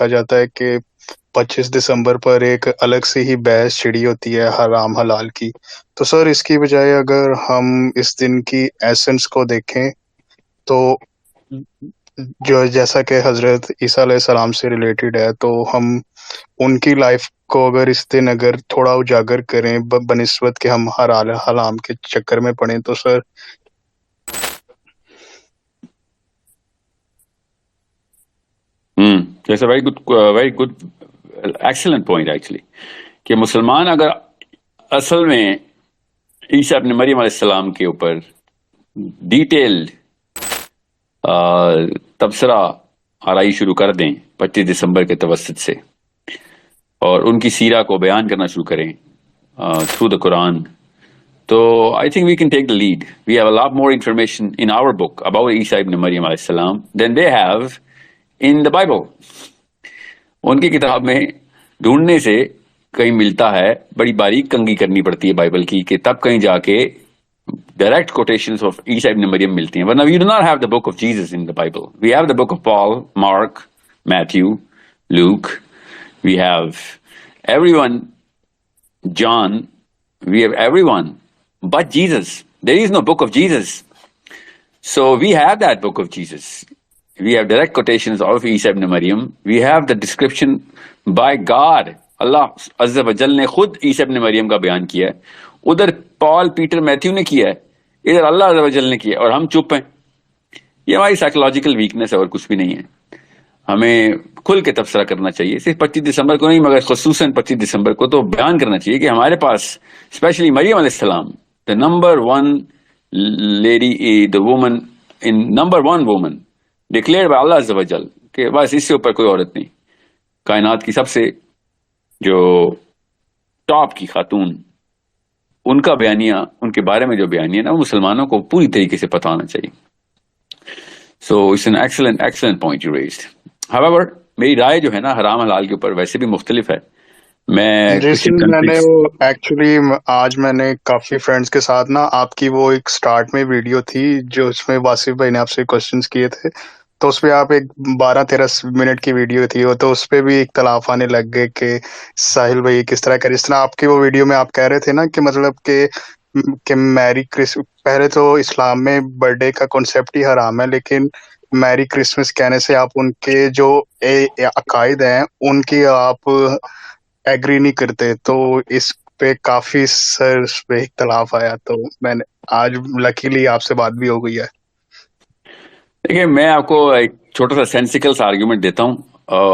دیکھا جاتا ہے کہ 25 دسمبر پر ایک الگ سے ہی بحث چھڑی ہوتی ہے حرام حلال کی. تو سر اس کی بجائے اگر ہم اس دن کی ایسنس کو دیکھیں تو جو جیسا کہ حضرت عیسیٰ علیہ السلام سے ریلیٹڈ ہے، تو ہم ان کی لائف کو اگر اس دن اگر تھوڑا اجاگر کریں بنسبت کہ ہم حلال حرام کے چکر میں پڑیں، تو سر That's a very good, excellent point actually. کہ مسلمان اگر اصل میں عیسیٰ ابن مریم علیہ السلام کے اوپر ڈیٹیلڈ تبصرہ آرائی شروع کر دیں 25 دسمبر کے توسط سے، اور ان کی سیرہ کو بیان کرنا شروع کریں تھرو دا قرآن، تو I think we can take the lead. We have a lot more information in our book about Isa ibn Maryam علیہ السلام دین they have in the Bible. ان کی کتاب میں ڈھونڈنے سے کہیں ملتا ہے، بڑی باریک کنگھی کرنی پڑتی ہے بائبل کی، کہ تب کہیں جا کے ڈائریکٹ کوٹیشنز آف عیسیٰ ابن مریم ملتی ہیں. ورنہ we do not have the book of Jesus in the Bible. We have the book of Paul, Mark, Matthew, Luke. We have everyone, John. We have everyone but Jesus. There is no book of Jesus. So we have that book of Jesus. We have direct quotations of Isa ibn Maryam. We have the description by God. Allah Azza wa Jal نے خود عیسیٰ ابن مریم کا بیان کیا ہے. ادھر پال، Peter, Matthew نے کیا ہے، ادھر اللہ عز و جل نے کیا ہے، اور ہم چپ ہیں. یہ ہماری سائیکولوجیکل ویکنس ہے اور کچھ بھی نہیں ہے. ہمیں کھل کے تبصرہ کرنا چاہیے، صرف 25 دسمبر کو نہیں مگر خصوصاً 25 دسمبر کو تو بیان کرنا چاہیے کہ ہمارے پاس اسپیشلی مریم علیہ السلام، the number one lady, the woman, number one woman declared by Allah عز و جل، کہ بس اس سے اوپر کوئی عورت نہیں. کائنات کی سب سے جو ٹاپ کی خاتون، ان کا بیانیہ، ان کے بارے میں جو بیانیہ نا، وہ مسلمانوں کو پوری طریقے سے پتہ ہونا چاہیے. So it's an excellent point you raised. However, میری رائے جو ہے نا حرام حلال کے اوپر ویسے بھی مختلف ہے. میں نے وہ ایکچولی آج میں نے کافی فرینڈس کے ساتھ نا آپ کی وہ ایک سٹارٹ میں ویڈیو تھی جو اس میں واصف بھائی نے آپ سے کوشچنس کیے تھے، تو اس پہ آپ ایک 12-13 منٹ کی ویڈیو تھی وہ، تو اس پہ بھی اختلاف آنے لگ گئے کہ ساحل بھائی کس طرح کرے. اس طرح آپ کی وہ ویڈیو میں آپ کہہ رہے تھے نا کہ مطلب کہ میری پہلے تو اسلام میں برتھ ڈے کا کنسیپٹ ہی حرام ہے، لیکن میری کرسمس کہنے سے آپ ان کے جو عقائد ہیں ان کی آپ ایگری نہیں کرتے. تو اس پہ کافی سر اس پہ اختلاف آیا، تو میں نے آج لکیلی آپ سے بات بھی ہو گئی ہے. دیکھیے، میں آپ کو ایک چھوٹا سا سینسیکل سا آرگیومنٹ دیتا ہوں.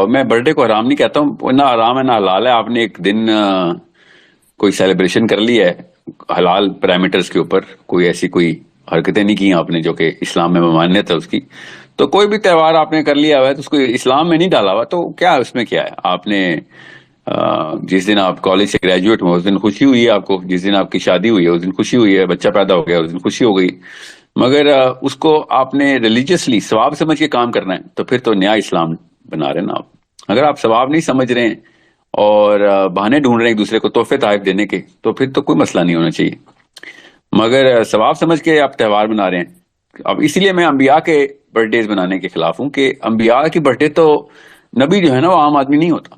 میں برتھ ڈے کو حرام نہیں کہتا ہوں، نہ حرام ہے نہ حلال ہے. آپ نے ایک دن کوئی سیلیبریشن کر لی ہے حلال پیرامیٹرز کے اوپر، کوئی ایسی کوئی حرکتیں نہیں کی آپ نے جو کہ اسلام میں ممانعت ہے اس کی، تو کوئی بھی تہوار آپ نے کر لیا ہوا ہے تو اس کو اسلام میں نہیں ڈالا ہوا، تو کیا اس میں کیا ہے؟ آپ نے جس دن آپ کالج سے گریجویٹ ہوئے اس دن خوشی ہوئی ہے آپ کو، جس دن آپ کی شادی ہوئی ہے اس دن خوشی ہوئی ہے، بچہ پیدا ہو گیا اس دن خوشی ہو گئی، مگر اس کو آپ نے ریلیجیسلی ثواب سمجھ کے کام کرنا ہے تو پھر تو نیا اسلام بنا رہے ہیں نا آپ. اگر آپ ثواب نہیں سمجھ رہے ہیں اور بہانے ڈھونڈ رہے ہیں ایک دوسرے کو تحفے تحائف دینے کے، تو پھر تو کوئی مسئلہ نہیں ہونا چاہیے. مگر ثواب سمجھ کے آپ تہوار بنا رہے ہیں. اب اسی لیے میں انبیاء کے برتھ ڈیز بنانے کے خلاف ہوں کہ انبیاء کی برتھ ڈے تو، نبی جو ہے نا وہ عام آدمی نہیں ہوتا،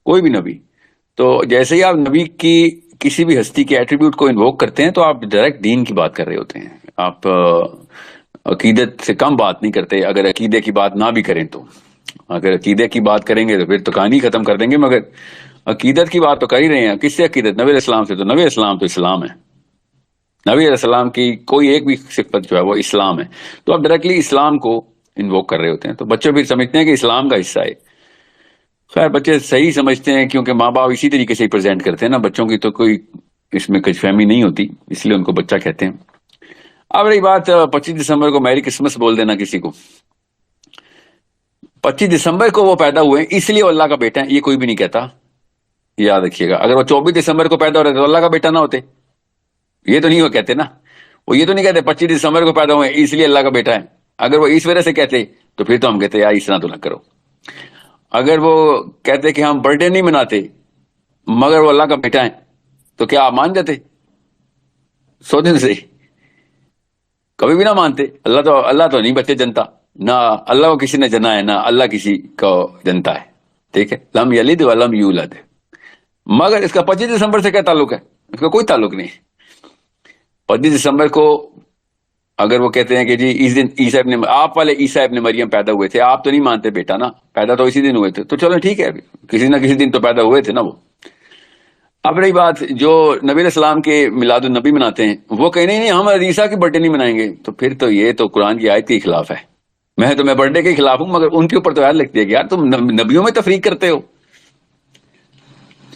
کوئی بھی نبی. تو جیسے ہی آپ نبی کی کسی بھی ہستی کے ایٹریبیوٹ کو انووک کرتے ہیں تو آپ ڈائریکٹ دین کی بات کر رہے ہوتے ہیں. آپ عقیدت سے کم بات نہیں کرتے. اگر عقیدے کی بات نہ بھی کریں تو، اگر عقیدے کی بات کریں گے تو پھر تو کہانی ختم کر دیں گے، مگر عقیدت کی بات تو کر ہی رہے ہیں. کس سے عقیدت؟ نبی علیہ السلام سے. تو نبی علیہ السلام تو اسلام ہے. نبی علیہ السلام کی کوئی ایک بھی صفت جو ہے وہ اسلام ہے. تو آپ ڈائریکٹلی اسلام کو انووک کر رہے ہوتے ہیں، تو بچے بھی سمجھتے ہیں کہ اسلام کا حصہ ہے. خیر بچے صحیح سمجھتے ہیں کیونکہ ماں باپ اسی طریقے سے ہی پریزنٹ کرتے ہیں نا. بچوں کی تو کوئی اس میں کچھ فہمی نہیں ہوتی، اس لیے ان کو بچہ کہتے ہیں. اب رہی بات 25 دسمبر کو میری کرسمس بول دینا کسی کو. 25 دسمبر کو وہ پیدا ہوئے اس لیے وہ اللہ کا بیٹا ہے، یہ کوئی بھی نہیں کہتا، یاد رکھیے گا. اگر وہ 24 دسمبر کو پیدا ہو رہے تو اللہ کا بیٹا نہ ہوتے، یہ تو نہیں وہ کہتے نا. وہ یہ تو نہیں کہتے 25 دسمبر کو پیدا ہوئے اس لیے اللہ کا بیٹا ہے. اگر وہ اس وجہ سے کہتے تو پھر تو ہم کہتے یار اس طرح تو نہ کرو. اگر وہ کہتے کہ ہم برتھ ڈے نہیں مناتے مگر وہ اللہ کا بیٹا ہے تو کیا آپ مان جاتے؟ سوچنے سے کبھی بھی نہ مانتے. اللہ تو نہیں بچے جنتا، نہ اللہ کو کسی نے جنا ہے نہ اللہ کسی کو جنتا ہے. ٹھیک ہے، لم یلد ولم یولد. مگر اس کا 25 دسمبر سے کیا تعلق ہے؟ اس کا کوئی تعلق نہیں. 25 دسمبر کو اگر وہ کہتے ہیں کہ جی اس دن عیسیٰ ابن، آپ والے عیسیٰ ابن مریم پیدا ہوئے تھے، آپ تو نہیں مانتے بیٹا نا، پیدا تو اسی دن ہوئے تھے، تو چلو ٹھیک ہے، کسی نہ کسی دن تو پیدا ہوئے تھے نا وہ. اب رہی بات جو نبی علیہ السلام کے میلاد النبی مناتے ہیں، وہ کہیں نہیں ہم عیسیٰ کی برتھ ڈے نہیں منائیں گے، تو پھر تو یہ تو قرآن کی آیت کے خلاف ہے. میں برتھ ڈے کے خلاف ہوں، مگر ان کے اوپر تو آیت لکھ دیا کہ یار تم نبیوں میں تفریق کرتے ہو.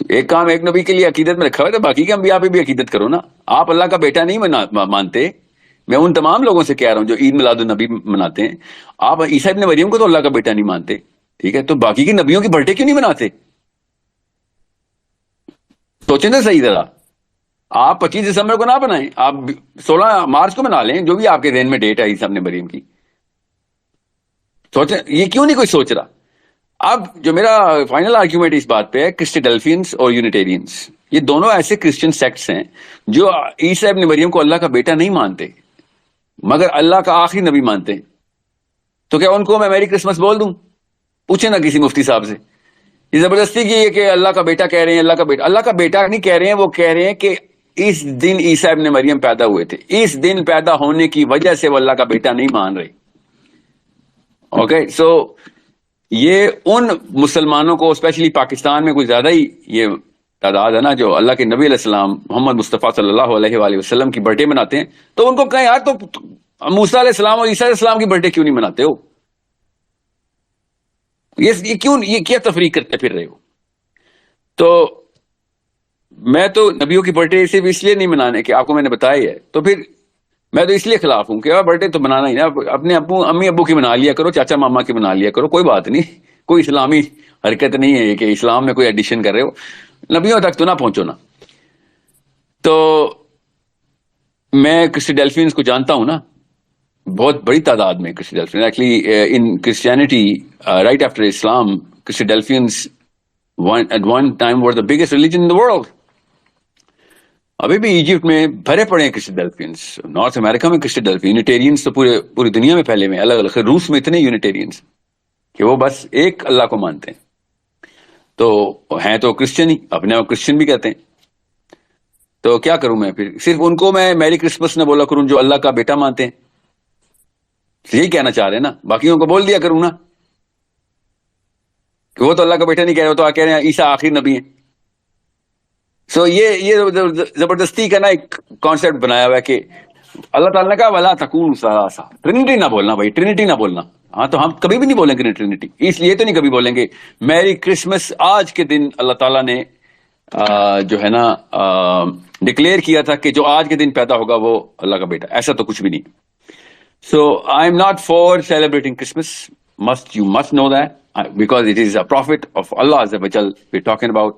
ایک کام ایک نبی کے لیے عقیدت میں رکھا ہوا ہے، تو باقی کے انبیاء پہ بھی عقیدت کرو نا. آپ اللہ کا بیٹا نہیں مانتے. میں ان تمام لوگوں سے کہہ رہا ہوں جو عید میلاد النبی مناتے ہیں، آپ عیسیٰ ابن مریم کو تو اللہ کا بیٹا نہیں مانتے، ٹھیک ہے، تو باقی کے نبیوں کی برتھ ڈے کیوں نہیں مناتے؟ سوچیں نا صحیح ذرا. آپ 25 دسمبر کو نہ بنائیں، آپ 16 مارچ کو بنا لیں، جو بھی آپ کے ذہن میں ڈیٹ ہے عیسیٰ ابن مریم کی. سوچیں یہ کیوں نہیں کوئی سوچ رہا. اب جو میرا فائنل آرگیومنٹ اس بات پہ ہے، کرسٹیڈلفینس اور یونیٹیرینس، یہ دونوں ایسے کرسچن سیکٹس ہیں جو عیسیٰ ابن مریم کو اللہ کا بیٹا نہیں مانتے مگر اللہ کا آخری نبی مانتے ہیں. تو کیا ان کو میں میری کرسمس بول دوں؟ پوچھیں نا کسی مفتی صاحب سے. یہ زبردستی کی ہے کہ اللہ کا بیٹا کہہ رہے ہیں، اللہ کا بیٹا نہیں کہہ رہے ہیں، وہ کہہ رہے ہیں کہ اس دن عیسیٰ ابن مریم پیدا ہوئے تھے، اس دن پیدا ہونے کی وجہ سے وہ اللہ کا بیٹا نہیں مان رہے. اوکے، سو یہ ان مسلمانوں کو اسپیشلی پاکستان میں کچھ زیادہ ہی یہ تعداد ہے نا جو اللہ کے نبی علیہ السلام محمد مصطفیٰ صلی اللہ علیہ وآلہ وسلم کی برتھ ڈے مناتے ہیں، تو ان کو کہیں یار تو موسیٰ علیہ السلام اور عیسیٰ علیہ السلام کی برتھ ڈے کیوں نہیں مناتے ہو؟ یہ کیا تفریق کرتے پھر رہے ہو؟ تو میں تو نبیوں کی برتھ ڈے صرف اس لیے نہیں منانے کہ آپ کو میں نے بتایا ہے، تو پھر میں تو اس لیے خلاف ہوں کہ برتھ ڈے تو بنانا ہی نا، اپنے امی ابو کی بنا لیا کرو، چاچا ماما کی بنا لیا کرو، کوئی بات نہیں، کوئی اسلامی حرکت نہیں ہے کہ اسلام میں کوئی ایڈیشن کر رہے ہو، نبیوں تک تو نہ پہنچو نا. تو میں کرسٹیڈلفینس کو جانتا ہوں نا، بہت بڑی تعداد میں Christadelphians actually in Christianity right after Islam. Christadelphians at one time were the biggest religion in the world. ابھی بھی ایجپٹ میں بھرے پڑے ہیں کرسٹیڈلفینس، نارتھ امریکہ میں کرسٹیڈلفین، یونیٹیرینس تو پوری دنیا میں پھیلے ہوئے ہیں، الگ الگ. روس میں اتنے یونیٹیرینس کہ وہ بس ایک اللہ کو مانتے ہیں، تو ہیں تو کرسچن ہی، اپنے آپ کرسچن بھی کہتے ہیں. تو کیا کروں میں پھر؟ صرف ان کو میں میری کرسمس نہ بولا کروں جو اللہ کا بیٹا مانتے ہیں؟ یہی کہنا چاہ رہے ہیں نا، باقیوں کو بول دیا کروں نا کہ وہ تو اللہ کا بیٹا نہیں کہہ رہے، وہ تو کہہ رہے ہیں عیسیٰ آخری نبی ہیں. سو یہ زبردستی کا نا ایک کانسیپٹ بنایا ہوا ہے کہ اللہ تعالیٰ نے کہا ولا تکونوا ثلاثہ، ٹرینٹی نہ بولنا بھائی، ٹرینٹی نہ بولنا. ہاں تو ہم کبھی بھی نہیں بولیں گے ٹرینٹی، اس لیے تو نہیں کبھی بولیں گے میری کرسمس آج کے دن اللہ تعالیٰ نے جو ہے نا ڈکلیئر کیا تھا کہ جو آج کے دن پیدا ہوگا وہ اللہ کا بیٹا، ایسا تو کچھ بھی نہیں. So I am not for celebrating Christmas. You must know that because it is a prophet of Allah Azza wa Jal we're talking about.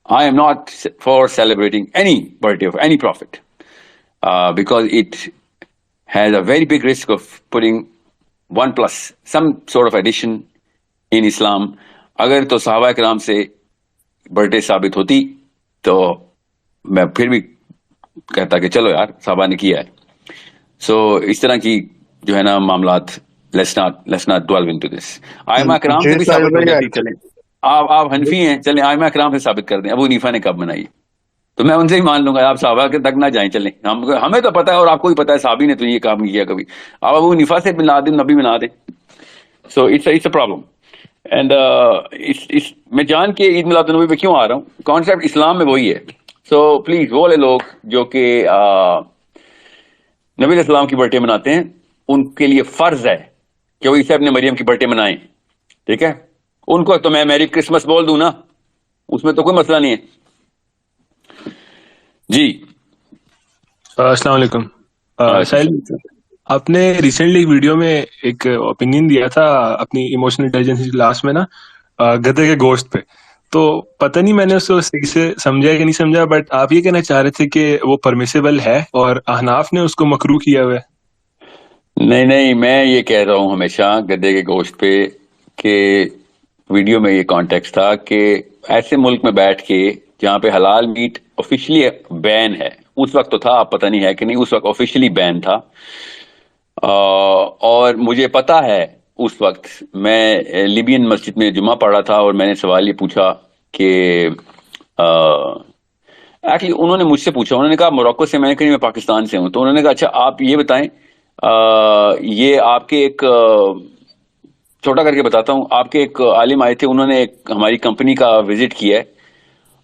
I am not for celebrating any birthday of any prophet because it has a very big risk of putting one plus some sort of addition in Islam. اگر تو صحابہ کرام سے birth day ثابت ہوتی تو میں پھر بھی کہتا کہ چلو یار صحابہ نے کیا ہے. سو اس طرح کی جو ہے نا معاملات let's not dwell into this. آئمہ کرام سے بھی ثابت ہو جاتی. چلیں آپ حنفی ہیں، چلیں آئمہ کرام سے ثابت کر دیں ابو حنیفہ نے کب بنائی، تو میں ان سے ہی مان لوں گا. آپ صحابہ کے تک نہ جائیں، چلیں ہمیں تو پتا ہے اور آپ کو بھی پتا ہے صحابی نے تو یہ کام کیا کبھی، آپ ابو حنیفہ سے ملا دیں، نبی بنا دیں. So it's a problem. And میں جان کے عید میلاد النبی پہ کیوں آ رہا ہوں، کانسیپٹ اسلام میں وہی ہے. سو پلیز وہ لوگ جو کہ نبی علیہ السلام کی برتھ ڈے مناتے ہیں، ان کے لیے فرض ہے کہ وہ عیسیٰ ابن مریم کی برتھ ڈے منائیں، ٹھیک ہے. ان کو تو میں میری کرسمس بول دوں نا، اس میں تو کوئی مسئلہ نہیں ہے. جی السلام علیکم. ساحل، آپ نے ریسنٹلی ایک ویڈیو میں ایک اوپینین دیا تھا اپنی ایموشنل انٹیلیجنس کلاس میں نا، گدھے کے گوشت پہ. تو پتہ نہیں میں نے اس کو صحیح سے سمجھا کہ نہیں سمجھا، بٹ آپ یہ کہنا چاہ رہے تھے کہ وہ پرمیسیبل ہے اور احناف نے اس کو مکروہ کیا ہوا ہے. نہیں، میں یہ کہہ رہا ہوں ہمیشہ گدھے کے گوشت پہ کہ ویڈیو میں یہ کانٹیکسٹ تھا کہ ایسے ملک میں بیٹھ کے جہاں پہ حلال میٹ آفیشلی بین ہے، اس وقت تو تھا، آپ پتہ نہیں ہے کہ نہیں، اس وقت آفیشلی بین تھا. اور مجھے پتا ہے اس وقت میں لیبین مسجد میں جمعہ پڑھ رہا تھا اور میں نے سوال یہ پوچھا کہ ایکچولی انہوں نے مجھ سے پوچھا, انہوں نے کہا موروکو سے, میں نے کہا میں پاکستان سے ہوں. تو انہوں نے کہا اچھا آپ یہ بتائیں, یہ آپ کے ایک چھوٹا کر کے بتاتا ہوں, آپ کے ایک عالم آئے تھے, انہوں نے ہماری کمپنی کا وزٹ کیا ہے,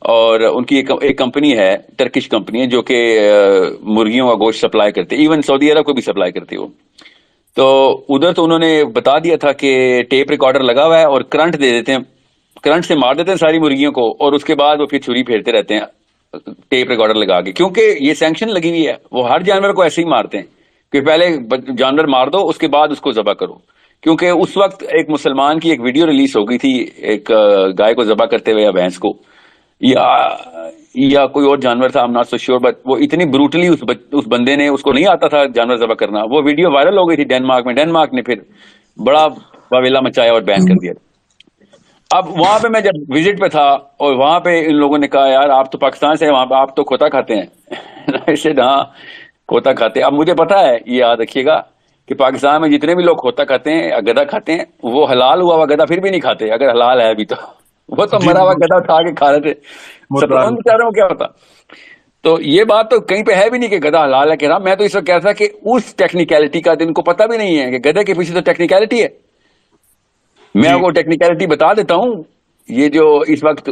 اور ان کی ایک کمپنی ہے, ٹرکش کمپنی ہے, جو کہ مرغیوں کا گوشت سپلائی کرتے, ایون سعودی عرب کو بھی سپلائی کرتے وہ. تو ادھر تو انہوں نے بتا دیا تھا کہ ٹیپ ریکارڈر لگا ہوا ہے اور کرنٹ دے دیتے ہیں, کرنٹ سے مار دیتے ہیں ساری مرغیوں کو, اور اس کے بعد وہ پھر چھری پھیرتے رہتے ہیں ٹیپ ریکارڈر لگا کے, کیونکہ یہ سینکشن لگی ہوئی ہے, وہ ہر جانور کو ایسے ہی مارتے ہیں کہ پہلے جانور مار دو اس کے بعد اس کو ذبح کرو. کیونکہ اس وقت ایک مسلمان کی ایک ویڈیو ریلیز ہو گئی تھی ایک گائے کو ذبح کرتے ہوئے یا بھینس کو یا کوئی اور جانور تھا, I'm not so sure, but وہ اتنی بروٹلی اس بندے نے, اس کو نہیں آتا تھا جانور ذبح کرنا, وہ ویڈیو وائرل ہو گئی تھی ڈینمارک میں. ڈینمارک نے پھر بڑا واویلا مچایا اور بین کر دیا. اب وہاں پہ میں جب وزٹ پہ تھا اور وہاں پہ ان لوگوں نے کہا یار آپ تو پاکستان سے ہیں, وہاں پہ آپ تو کھوتا کھاتے ہیں. ایسے ہاں کھوتا کھاتے ہیں. اب مجھے پتا ہے, یہ یاد رکھیے گا کہ پاکستان میں جتنے بھی لوگ کھوتا کھاتے ہیں, گدا کھاتے ہیں, وہ حلال ہوا گدا پھر بھی نہیں کھاتے, اگر حلال ہے ابھی تو. وہ تو مرا ہوا گدا کھا کے کھا رہے تھے, ان بیچاروں کو کیا ہوتا. تو یہ بات تو کہیں پہ ہے بھی نہیں کہ گدا حلال ہے کہ رہا. میں تو اس وقت کہتا تھا کہ اس ٹیکنیکلٹی کا ان کو پتہ بھی نہیں ہے کہ گدے کے پیچھے تو ٹیکنیکلٹی ہے. میں آپ کو ٹیکنیکلٹی بتا دیتا ہوں. یہ جو اس وقت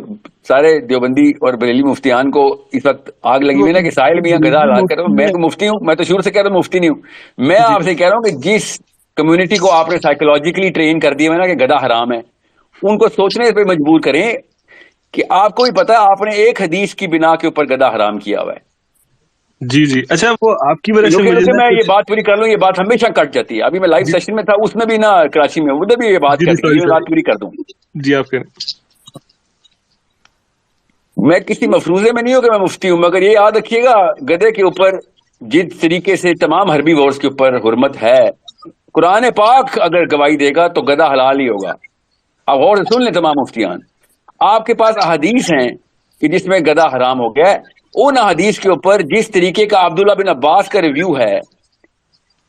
سارے دیوبندی اور بریلی مفتیان کو اس وقت آگ لگی ہوئی نا کہ ساحل میاں گدا حلال کر رہا ہوں, میں تو مفتی ہوں, میں تو شروع سے کہہ رہا ہوں مفتی نہیں ہوں. میں آپ سے کہہ رہا ہوں کہ جس کمیونٹی کو آپ نے سائیکولوجیکلی ٹرین کر دیا ہے نا کہ گدا حرام ہے, ان کو سوچنے پہ مجبور کریں کہ آپ کو بھی پتا ہے آپ نے ایک حدیث کی بنا کے اوپر گدا حرام کیا ہوا ہے. جی جی اچھا, وہ آپ کی وجہ سے میں یہ بات پوری کر لوں, یہ بات ہمیشہ کٹ جاتی ہے. ابھی میں لائیو سیشن میں تھا, اس میں بھی نا کراچی میں, ادھر بھی یہ بات کٹ گئی, بات پوری کر دوں. جی آپ کے میں کسی مفروضے میں نہیں ہوں کہ میں مفتی ہوں, مگر یہ یاد رکھیے گا گدے کے اوپر جس طریقے سے تمام حربی وارز کے اوپر حرمت ہے, قرآن پاک اگر گواہی دے گا تو گدا حلال ہی ہوگا. آپ غور سے سن لیں تمام مفتیان, آپ کے پاس احادیث ہیں کہ جس میں گدا حرام ہو گیا ہے. ان احادیث کے اوپر جس طریقے کا عبداللہ بن عباس کا ریویو ہے,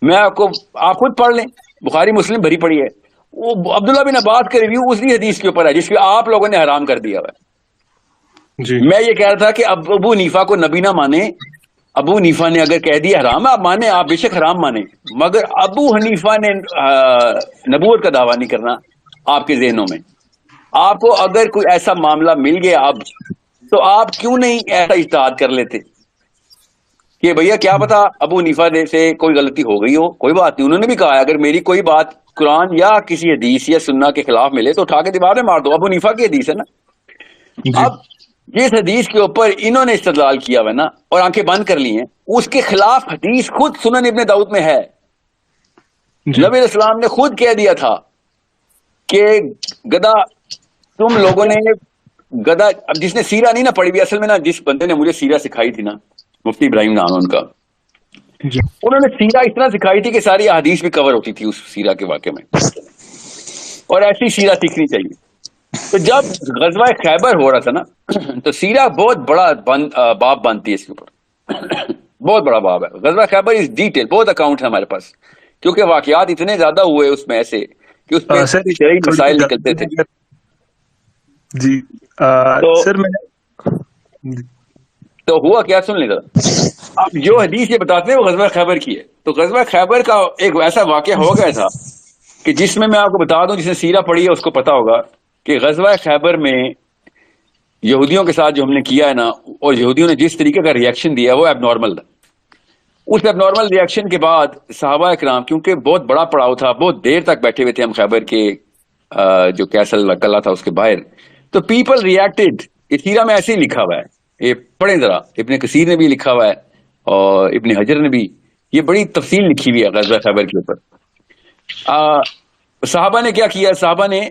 میں آپ خود پڑھ لیں, بخاری مسلم بھری پڑی ہے, وہ عبداللہ بن عباس کا ریویو اسی حدیث کے اوپر ہے جس کو آپ لوگوں نے حرام کر دیا ہے. میں یہ کہہ رہا تھا کہ ابو حنیفہ کو نبی نہ مانے. ابو حنیفہ نے اگر کہہ دیا حرام ہے, آپ مانے, آپ بے شک حرام مانے, مگر ابو حنیفہ نے نبوت کا دعویٰ نہیں کرنا آپ کے ذہنوں میں. آپ کو اگر کوئی ایسا معاملہ مل گیا اب, تو آپ کیوں نہیں ایسا اجتہاد کر لیتے کہ بھیا کیا پتا ابو حنیفہ سے کوئی غلطی ہو گئی ہو, کوئی بات نہیں. انہوں نے بھی کہا اگر میری کوئی بات قرآن یا کسی حدیث یا سننا کے خلاف ملے تو اٹھا کے دیوار میں مار دو. ابو حنیفہ کی حدیث ہے نا. اب جس حدیث کے اوپر انہوں نے استدلال کیا ہوا نا اور آنکھیں بند کر لی ہیں, اس کے خلاف حدیث خود سنن ابن داؤد میں ہے. نبی علیہ السلام نے خود کہہ دیا تھا کہ گدا, تم لوگوں نے گدا, اب جس نے سیرہ نہیں نا پڑھی ہوئی, اصل میں نا جس بندے نے مجھے سیرہ سکھائی تھی نا, مفتی ابراہیم نام ان کا, انہوں نے سیرہ اس طرح سکھائی تھی کہ ساری احادیث بھی کور ہوتی تھی اس سیرہ کے واقعے میں, اور ایسی سیرہ سیکھنی چاہیے. تو جب غزوہ خیبر ہو رہا تھا نا, تو سیرہ بہت بڑا باب بنتی ہے اس کے اوپر, بہت بڑا باب ہے. غزوہ خیبر اس ڈیٹیل بہت اکاؤنٹ ہے ہمارے پاس, کیونکہ واقعات اتنے زیادہ ہوئے اس میں ایسے کہ اس میں شرعی مسائل نکلتے تھے. جی سر میں تو ہوا کیا, سن لیں ذرا. اب جو حدیث یہ بتاتے ہیں وہ غزوہ خیبر کی ہے. تو غزوہ خیبر کا ایک ایسا واقعہ ہو گیا تھا کہ جس میں آپ کو بتا دوں, جس نے سیرہ پڑھی ہے اس کو پتا ہوگا کہ غزوہ خیبر میں یہودیوں کے ساتھ جو ہم نے کیا ہے نا, اور یہودیوں نے جس طریقے کا ریئیکشن دیا وہ ایب نارمل تھا. اس ایب نارمل ریئیکشن کے بعد صحابہ اکرام, کیونکہ بہت بڑا پڑاؤ تھا, بہت دیر تک بیٹھے ہوئے تھے ہم خیبر کے جو کیسل قلعہ تھا اس کے باہر, تو پیپل ریئیکٹڈ. اس سیرہ میں ایسے ہی لکھا ہوا ہے, یہ پڑھیں ذرا, ابن کثیر نے بھی لکھا ہوا ہے اور ابن حجر نے بھی, یہ بڑی تفصیل لکھی ہوئی ہے غزوہ خیبر کے اوپر. صحابہ نے کیا کیا, صحابہ نے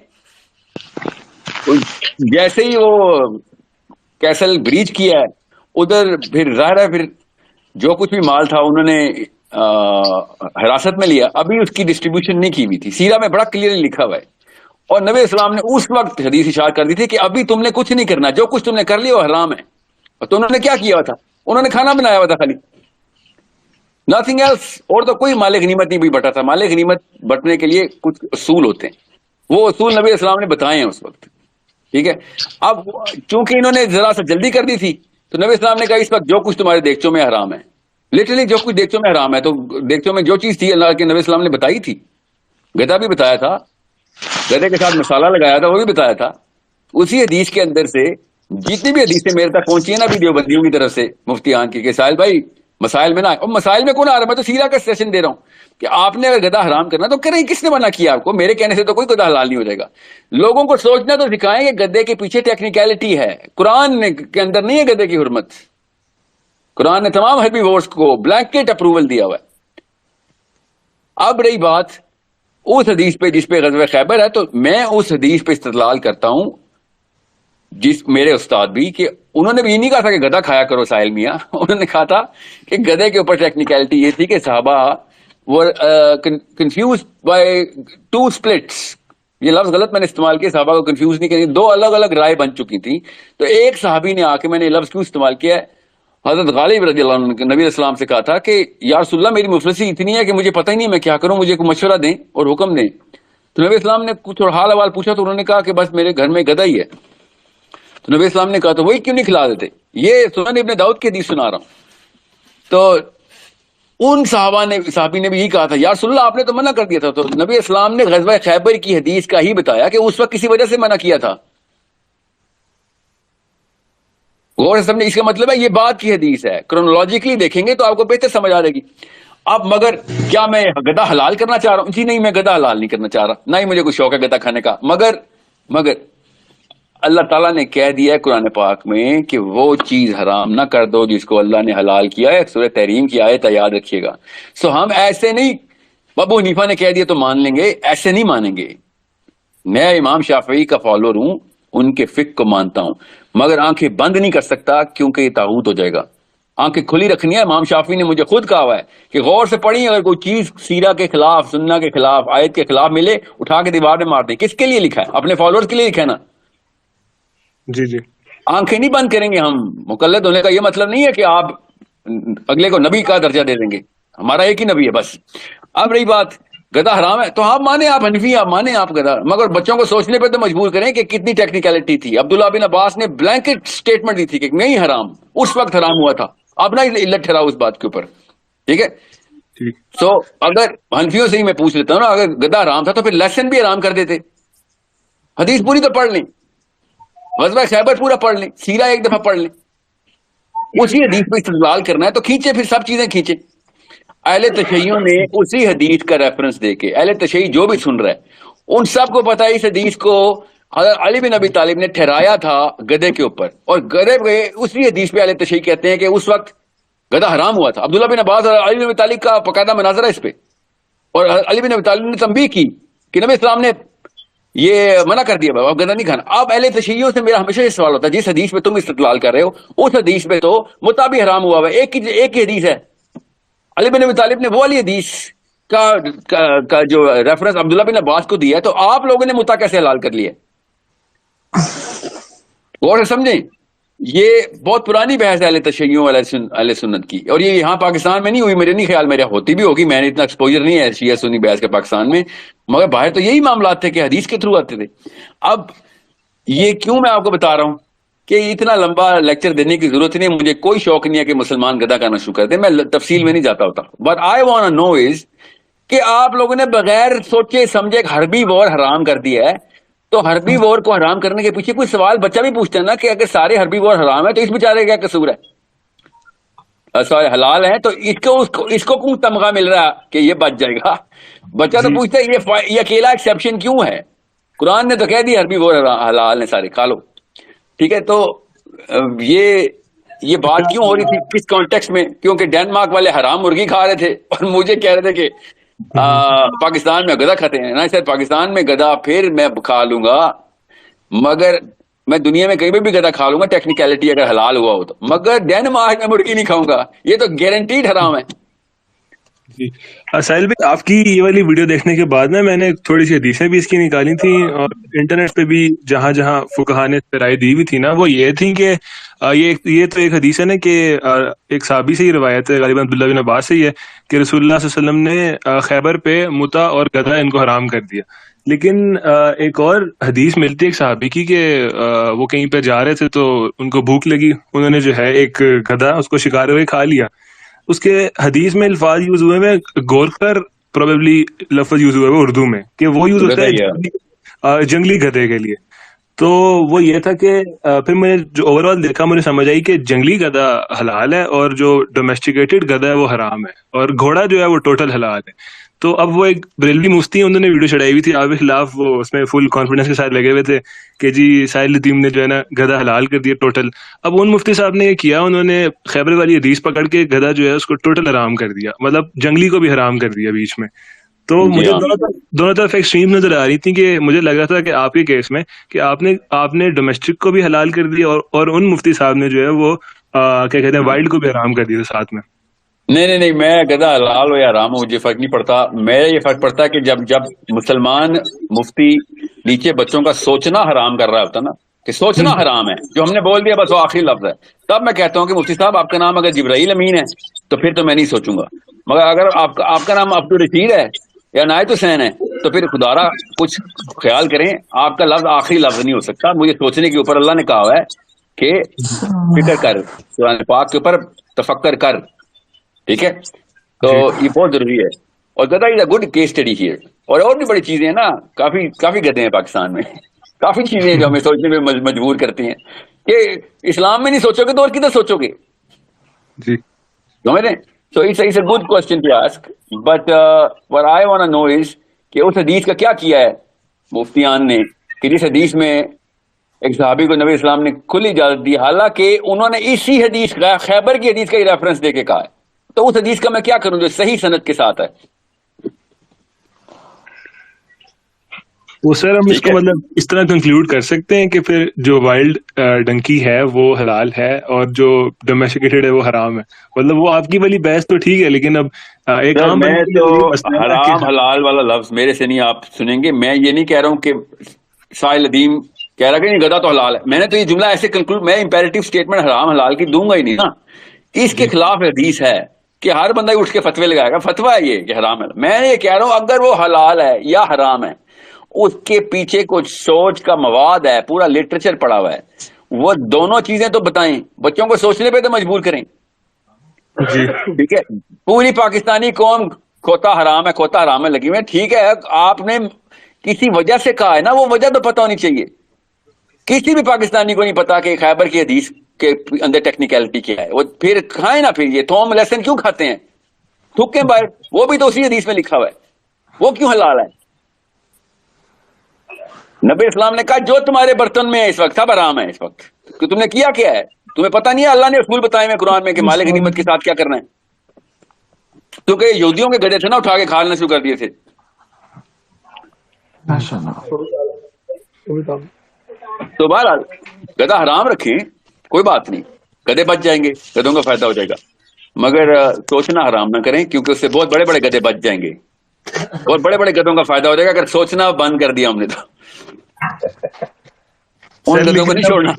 جیسے ہی وہ کیسل بریچ کیا ہے, ادھر پھر ظاہر ہے پھر جو کچھ بھی مال تھا انہوں نے حراست میں لیا. ابھی اس کی ڈسٹریبیوشن نہیں کی ہوئی تھی, سیرہ میں بڑا کلیئرلی لکھا ہوا ہے. اور نبی اسلام نے اس وقت حدیث اشارہ کر دی تھی کہ ابھی تم نے کچھ نہیں کرنا, جو کچھ تم نے کر لیا وہ حرام ہے. تو انہوں نے کیا کیا ہوا تھا, انہوں نے کھانا بنایا ہوا تھا خالی. Nothing else. اور تو کوئی مال غنیمت نہیں بھی بٹا تھا. مال غنیمت بٹنے کے لیے کچھ اصول ہوتے ہیں, وہ اصول نبی اسلام نے بتائے ہیں اس وقت. ٹھیک ہے. اب چونکہ انہوں نے ذرا سا جلدی کر دی تھی تو نبی اسلام نے کہا اس وقت جو کچھ تمہارے دیگچوں میں حرام ہے, لٹرلی جو کچھ دیگچوں میں حرام ہے, تو دیگچوں میں جو چیز تھی اللہ کے نبی اسلام نے بتائی تھی. گدھا بھی بتایا تھا, گدھے کے ساتھ مسالہ لگایا تھا وہ بھی بتایا تھا. اسی حدیث کے اندر سے جتنی بھی حدیثیں میرے تک پہنچی ہیں نا بھی دیوبندیوں کی طرف سے مفتیان کی, کہ ساحل بھائی مسائل میں نہ آئے. اور مسائل میں کون آ رہا ہے؟ میں تو سیرہ کا سیشن دے رہا ہوں کہ آپ نے اگر گدھا حرام کرنا تو کریں. کس نے منع کیا آپ کو؟ میرے کہنے سے تو کوئی گدھا حلال نہیں ہو جائے گا. لوگوں کو سوچنا تو سکھائیں کہ گدھے کے پیچھے ٹیکنیکلٹی ہے. قرآن کے اندر نہیں ہے گدھے کی حرمت. قرآن نے تمام ہربی وورس کو بلینکٹ اپروول دیا ہوا ہے. اب رہی بات اس حدیث پہ جس پہ غزوہ خیبر ہے, تو میں اس حدیث پہ استدلال کرتا ہوں جس میرے استاد بھی, کہ انہوں نے بھی یہ نہیں کہا تھا کہ گدھا کھایا کرو ساحل میاں. انہوں نے کہا تھا کہ گدھے کے اوپر ٹیکنیکلٹی یہ تھی کہ صحابہ وہ کنفیوز بائی ٹو سپلٹس. یہ لفظ غلط میں نے استعمال کیا, صحابہ کو کنفیوز نہیں کریں, دو الگ الگ رائے بن چکی تھی. تو ایک صحابی نے آ کے, میں نے یہ لفظ کیوں استعمال کیا ہے, حضرت غالب رضی اللہ عنہ نبی علیہ السلام سے کہا تھا کہ یا رسول اللہ میری مفلسی اتنی ہے کہ مجھے پتہ ہی نہیں میں کیا کروں, مجھے کوئی مشورہ دیں اور حکم دیں. تو نبی اسلام نے کچھ اور حال حوال پوچھا تو انہوں نے کہا کہ بس میرے گھر میں گدھا ہی ہے. تو نبی اسلام نے کہا تو وہی کیوں نہیں کھلا دیتے؟ یہ سنن ابن داؤد کی حدیث سنا رہا ہوں. تو ان صحابی نے بھی یہی کہا تھا یا رسول اللہ آپ نے تو منع کر دیا تھا. تو نبی اسلام نے غزوہ خیبر کی حدیث کا ہی بتایا کہ اس وقت کسی وجہ سے منع کیا تھا. غور سے سمجھے, اس کا مطلب ہے یہ بات کی حدیث ہے. کرونالوجیکلی دیکھیں گے تو آپ کو بہتر سمجھ آ جائے گی. اب مگر کیا میں گدھا حلال کرنا چاہ رہا ہوں؟ جی نہیں, میں گدھا حلال نہیں کرنا چاہ رہا, نہ ہی مجھے کوئی شوق ہے گدھا کھانے کا. مگر اللہ تعالیٰ نے کہہ دیا ہے قرآن پاک میں کہ وہ چیز حرام نہ کر دو جس کو اللہ نے حلال کیا ہے. سورہ تحریم کی آیت یاد رکھیے گا. سو ہم ایسے نہیں, ابو حنیفہ نے کہہ دیا تو مان لیں گے, ایسے نہیں مانیں گے. میں امام شافعی کا فالوور ہوں, ان کے فقہ کو مانتا ہوں, مگر آنکھیں بند نہیں کر سکتا کیونکہ یہ طاغوت ہو جائے گا. آنکھیں کھلی رکھنی ہے. امام شافعی نے مجھے خود کہا ہوا ہے کہ غور سے پڑھی, اگر کوئی چیز سیرہ کے خلاف, سنہ کے خلاف, آیت کے خلاف ملے اٹھا کے دیوار میں مار دیں. کس کے لیے لکھا ہے؟ اپنے فالوورز کے لیے لکھا ہے نا. جی جی, آنکھیں نہیں بند کریں گے ہم. مقلد ہونے کا یہ مطلب نہیں ہے کہ آپ اگلے کو نبی کا درجہ دے دیں گے. ہمارا ایک ہی نبی ہے بس. اب رہی بات گدھا حرام ہے تو آپ مانیں, آپ حنفی, آپ مانیں آپ گدھا, مگر بچوں کو سوچنے پہ تو مجبور کریں کہ کتنی ٹیکنیکلٹی تھی. عبداللہ بن عباس نے بلینکٹ سٹیٹمنٹ دی تھی کہ نہیں حرام, اس وقت حرام ہوا تھا. اب نہ علت ٹھہراؤ اس بات کے اوپر. ٹھیک ہے. سو اگر حنفیوں سے ہی میں پوچھ لیتا ہوں نا, اگر گدھا حرام تھا تو پھر لیسن بھی حرام کر دیتے. حدیث پوری تو پڑھ لیں, غزوہ خیبر پورا پڑھ لیں, سیرہ ایک دفعہ پڑھ لیں. اسی حدیث پہ استدلال کرنا ہے تو کھینچے, پھر سب چیزیں کھینچے. اہل تشیعوں نے اسی حدیث کا ریفرنس دے کے, اہل تشیع جو بھی سن رہا ہے ان سب کو پتا ہے اس حدیث کو حضرت علی بن ابی طالب نے ٹھہرایا تھا گدھے کے اوپر, اور گدھے پہ اسی حدیث پہ اہل تشیع کہتے ہیں کہ اس وقت گدھا حرام ہوا تھا. عبداللہ بن عباس اور علی بن ابی طالب کا باقاعدہ مناظرہ اس پہ, اور علی بن ابی طالب نے تنبیہ کی کہ نبی اسلام نے یہ منع کر دیا اب گدھا نہیں کھانا. اب اہل تشیعوں سے میرا ہمیشہ یہ سوال ہوتا ہے, جس حدیث پہ تم استدلال کر رہے ہو اس حدیث پہ تو مطابق حرام ہوا ہوا ہے, ایک ہی حدیث ہے. علی بن ابی طالب نے وہ والی حدیث کا جو ریفرنس عبداللہ بن عباس کو دیا ہے, تو آپ لوگوں نے متا کیسے حلال کر لیا؟ غور سے سمجھیں, یہ بہت پرانی بحث ہے اہل تشیعوں اہل سنت کی, اور یہ یہاں پاکستان میں نہیں ہوئی, میرے نہیں خیال, میرے ہوتی بھی ہوگی, میں نے اتنا ایکسپوجر نہیں ہے شیعہ سنی بحث کے پاکستان میں, مگر باہر تو یہی معاملات تھے کہ حدیث کے تھرو آتے تھے. اب یہ کیوں میں آپ کو بتا رہا ہوں کہ اتنا لمبا لیکچر دینے کی ضرورت نہیں, مجھے کوئی شوق نہیں ہے کہ مسلمان گدھا کھانا شروع کر دیں, میں تفصیل میں نہیں جاتا ہوتا. بٹ آئی وانٹ نو از کہ آپ لوگوں نے بغیر سوچے سمجھے ہربی وار حرام کر دیا ہے, تو ہربی وار کو حرام کرنے کے پیچھے کوئی سوال بچہ بھی پوچھتا ہے نا کہ اگر سارے ہربی وار حرام ہے تو اس بیچارے کا کیا قصور ہے؟ سارے حلال ہیں تو اس کو کیوں تمغہ مل رہا ہے کہ یہ بچ جائے گا؟ بچہ تو پوچھتا ہے یہ اکیلا ایکسیپشن کیوں ہے؟ قرآن نے تو کہہ دیا ہربی وار حلال ہیں سارے, کھا لو. ٹھیک ہے. تو یہ بات کیوں ہو رہی تھی, کس کانٹیکسٹ میں؟ کیونکہ ڈینمارک والے حرام مرغی کھا رہے تھے اور مجھے کہہ رہے تھے کہ پاکستان میں گدھا کھاتے ہیں. نا سر, پاکستان میں گدھا پھر میں کھا لوں گا, مگر میں دنیا میں کہیں بھی گدھا کھا لوں گا ٹیکنیکلٹی اگر حلال ہوا ہو تو, مگر ڈینمارک میں مرغی نہیں کھاؤں گا, یہ تو گارنٹیڈ حرام ہے. جی ساحل بھائی، آپ کی یہ والی ویڈیو دیکھنے کے بعد نا میں نے تھوڑی سی حدیثیں بھی اس کی نکالی تھیں، اور انٹرنیٹ پہ بھی جہاں جہاں فقہا نے رائے دی ہوئی تھی نا، وہ یہ تھی کہ یہ تو ایک حدیث ہے نا کہ ایک صحابی سے ہی روایت ہے، غالباً عبداللہ بن عباس سے ہی ہے، کہ رسول اللہ صلی اللہ علیہ وسلم نے خیبر پہ متا اور گدھا ان کو حرام کر دیا. لیکن ایک اور حدیث ملتی ہے ایک صحابی کی کہ وہ کہیں پہ جا رہے تھے تو ان کو بھوک لگی، انہوں نے جو ہے ایک گدھا اس کو شکار ہوئے کھا لیا. اس کے حدیث میں الفاظ یوز ہوئے میں غور کر پروبیبلی لفظ یوز ہوئے اردو میں کہ وہ یوز ہوتا ہے جنگلی گدھے کے لیے. تو وہ یہ تھا کہ پھر میں نے جو اوور آل دیکھا مجھے سمجھ آئی کہ جنگلی گدھا حلال ہے اور جو ڈومیسٹیکیٹڈ گدھا ہے وہ حرام ہے، اور گھوڑا جو ہے وہ ٹوٹل حلال ہے. تو اب وہ ایک بریلوی مفتی ہیں، انہوں نے ویڈیو چڑھائی ہوئی تھی آپ کے خلاف، وہ اس میں فل کانفیڈنس کے ساتھ لگے ہوئے تھے کہ جی ساحل ندیم نے جو ہے نا گدھا حلال کر دیا ٹوٹل. اب ان مفتی صاحب نے یہ کیا، انہوں نے خیبر والی حدیث پکڑ کے گدھا جو ہے اس کو ٹوٹل حرام کر دیا، مطلب جنگلی کو بھی حرام کر دیا بیچ میں. تو مجھے دونوں طرف ایکسٹریم نظر آ رہی تھی کہ مجھے لگ رہا تھا کہ آپ کے کیس میں کہ آپ نے ڈومیسٹک کو بھی حلال کر دیا اور ان مفتی صاحب نے جو ہے وہ کیا کہتے ہیں وائلڈ کو بھی حرام کر دیا ساتھ میں. نہیں، میں گدھا حلال ہو یا حرام ہو مجھے فرق نہیں پڑتا. میرا یہ فرق پڑتا ہے کہ جب مسلمان مفتی نیچے بچوں کا سوچنا حرام کر رہا ہوتا نا، کہ سوچنا حرام ہے، جو ہم نے بول دیا بس وہ آخری لفظ ہے، تب میں کہتا ہوں کہ مفتی صاحب آپ کا نام اگر جبرائیل امین ہے تو پھر تو میں نہیں سوچوں گا. مگر اگر آپ کا نام عبد الرشید ہے یا نایت حسین ہے تو پھر خدا را کچھ خیال کریں، آپ کا لفظ آخری لفظ نہیں ہو سکتا. مجھے سوچنے کے اوپر اللہ نے کہا ہوا ہے کہ فکر کر، قرآن پاک کے اوپر تفکر کر، ٹھیک ہے؟ تو یہ بہت ضروری ہے. اور گدھا is a good case study here. اور بھی بڑی چیزیں ہیں نا، کافی گدھے ہیں پاکستان میں، کافی چیزیں ہیں جو ہمیں سوچنے میں مجبور کرتی ہیں کہ اسلام میں نہیں سوچو گے تو اور کدھر سوچو گے؟ جی سمجھ رہے ہیں؟ So it's a good question to ask, but what I want to know is کہ اس حدیث کا کیا کیا ہے مفتیان نے، کہ جس حدیث میں ایک صحابی کو نبی اسلام نے کھلی اجازت دی، حالانکہ انہوں نے اسی حدیث کا، خیبر کی حدیث کا ہی ریفرنس دے کے کہا ہے. تو اس حدیث کا میں کیا کروں جو صحیح سند کے ساتھ ہے؟ وہ سر ہم اس کو مطلب اس طرح کنکلوڈ کر سکتے ہیں کہ پھر جو وائلڈ ڈنکی ہے وہ حلال ہے اور جو ڈومیسٹیکیٹڈ ہے وہ حرام ہے. مطلب وہ آپ کی والی بحث تو ٹھیک ہے، لیکن اب ایک عام میں تو حرام حلال والا لفظ میرے سے نہیں آپ سنیں گے. میں یہ نہیں کہہ رہا ہوں کہ ساحل ندیم کہہ رہا کہ نہیں گدھا تو حلال ہے. میں نے تو یہ جملہ ایسے کنکلوڈ، میں امپیریٹو اسٹیٹمنٹ حرام حلال کی دوں گا ہی نہیں نا. اس کے خلاف حدیث ہے کہ ہر بندہ اٹھ کے فتوے لگائے گا، فتویٰ ہے یہ کہ حرام ہے. میں یہ کہہ رہا ہوں اگر وہ حلال ہے یا حرام ہے، اس کے پیچھے کچھ سوچ کا مواد ہے، پورا لٹریچر پڑا ہوا ہے. وہ دونوں چیزیں تو بتائیں، بچوں کو سوچنے پہ تو مجبور کریں. ٹھیک ہے، پوری پاکستانی قوم کھوتا حرام ہے لگی ہوئی ہے. ٹھیک ہے، آپ نے کسی وجہ سے کہا ہے نا، وہ وجہ تو پتہ ہونی چاہیے. کسی بھی پاکستانی کو نہیں پتا کہ خیبر کی حدیث کے اندر ٹیکنیکلٹی کیا ہے. وہ پھر کھائیں نا، پھر یہ تھوم لیسن کیوں کھاتے ہیں، تھوکیں باہر، وہ بھی تو اسی حدیث میں لکھا ہوا ہے. وہ کیوں حلال ہے؟ نبی اسلام نے کہا جو تمہارے برتن میں ہے اس وقت سب حرام ہے. اس وقت کہ تم نے کیا ہے تمہیں پتہ نہیں ہے. اللہ نے اصول بتائے میں قرآن میں کہ مالک غنیمت کے ساتھ کیا کرنا ہے. کیونکہ یہودیوں کے گڑے تھے نا، اٹھا کے کھانا شروع کر دیے تھے. تو بہرحال گدھا حرام رکھیں، کوئی بات نہیں، گدھے بچ جائیں گے، گدھوں کا فائدہ ہو جائے گا. مگر سوچنا حرام نہ کریں، کیونکہ اس سے بہت بڑے بڑے گدھے بچ جائیں گے اور بڑے بڑے گدھوں کا فائدہ ہو جائے گا. اگر سوچنا بند کر دیا ہم نے تو ان گدھوں کو نہیں چھوڑنا.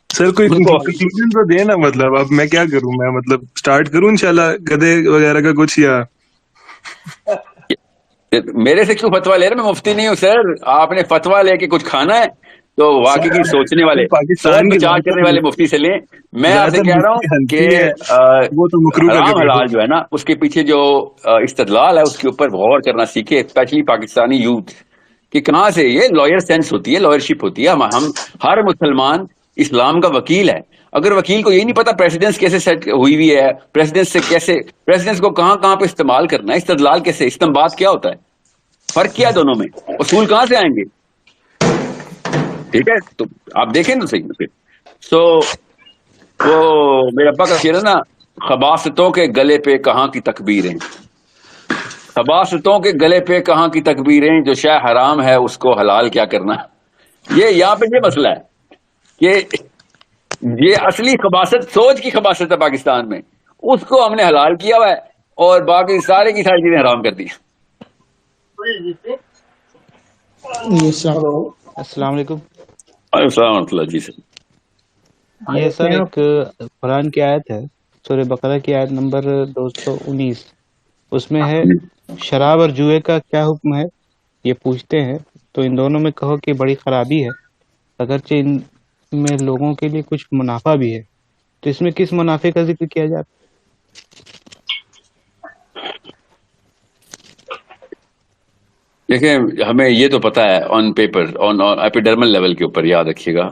سر کوئی کنکلوژن تو دے نا، مطلب اب میں کیا کروں؟ میں مطلب سٹارٹ کروں انشاءاللہ گدھے وغیرہ کا کچھ، یا میرے سے کیوں فتوا لے رہے؟ میں مفتی نہیں ہوں سر. آپ نے فتوا لے کے کچھ کھانا ہے تو واقعی سوچنے والے، سوچ بچار کرنے والے مفتی سے لیں. میں آپ سے کہہ رہا ہوں کہ حرام حلال جو ہے نا، اس کے پیچھے جو استدلال ہے اس کے اوپر غور کرنا سیکھے، اسپیشلی پاکستانی یوتھ، کہ کہاں سے یہ لائر سینس ہوتی ہے، لائرشپ ہوتی ہے. ہم ہر مسلمان اسلام کا وکیل ہے. اگر وکیل کو یہ نہیں پتا پریسیڈنس کیسے سیٹ ہوئی ہے، پریسیڈنس سے کیسے، پریسیڈنس کو کہاں پہ استعمال کرنا ہے، استدلال کیسے، استنباط کیا ہوتا ہے، فرق کیا دونوں میں، اصول کہاں سے آئیں گے؟ ٹھیک ہے، تو آپ دیکھیں تو صحیح پھر. سو وہ میرے ابا کا شعر ہے نا، خباستوں کے گلے پہ کہاں کی تکبیریں، خباستوں کے گلے پہ کہاں کی تکبیریں، جو شے حرام ہے اس کو حلال کیا کرنا. یہ یہاں پہ یہ مسئلہ ہے کہ یہ اصلی خباست، سوچ کی خباست ہے پاکستان میں، اس کو ہم نے حلال کیا ہوا ہے اور باقی ساری کی ساری چیزیں حرام کر دی. السلام علیکم. وعلیکم السلام ورحمۃ اللہ. جی سر. یہ سر ایک قرآن کی آیت ہے، سورہ بقرہ کی آیت نمبر 219. اس میں ہے شراب اور جوئے کا کیا حکم ہے، یہ پوچھتے ہیں. تو ان دونوں میں کہو کہ بڑی خرابی ہے، اگرچہ ان میں لوگوں کے لیے کچھ منافع بھی ہے. تو اس میں کس منافع کا ذکر کیا جاتا ہے؟ دیکھیں ہمیں یہ تو پتا ہے آن پیپر آن ایپیڈرمل لیول کے اوپر یاد رکھیے گا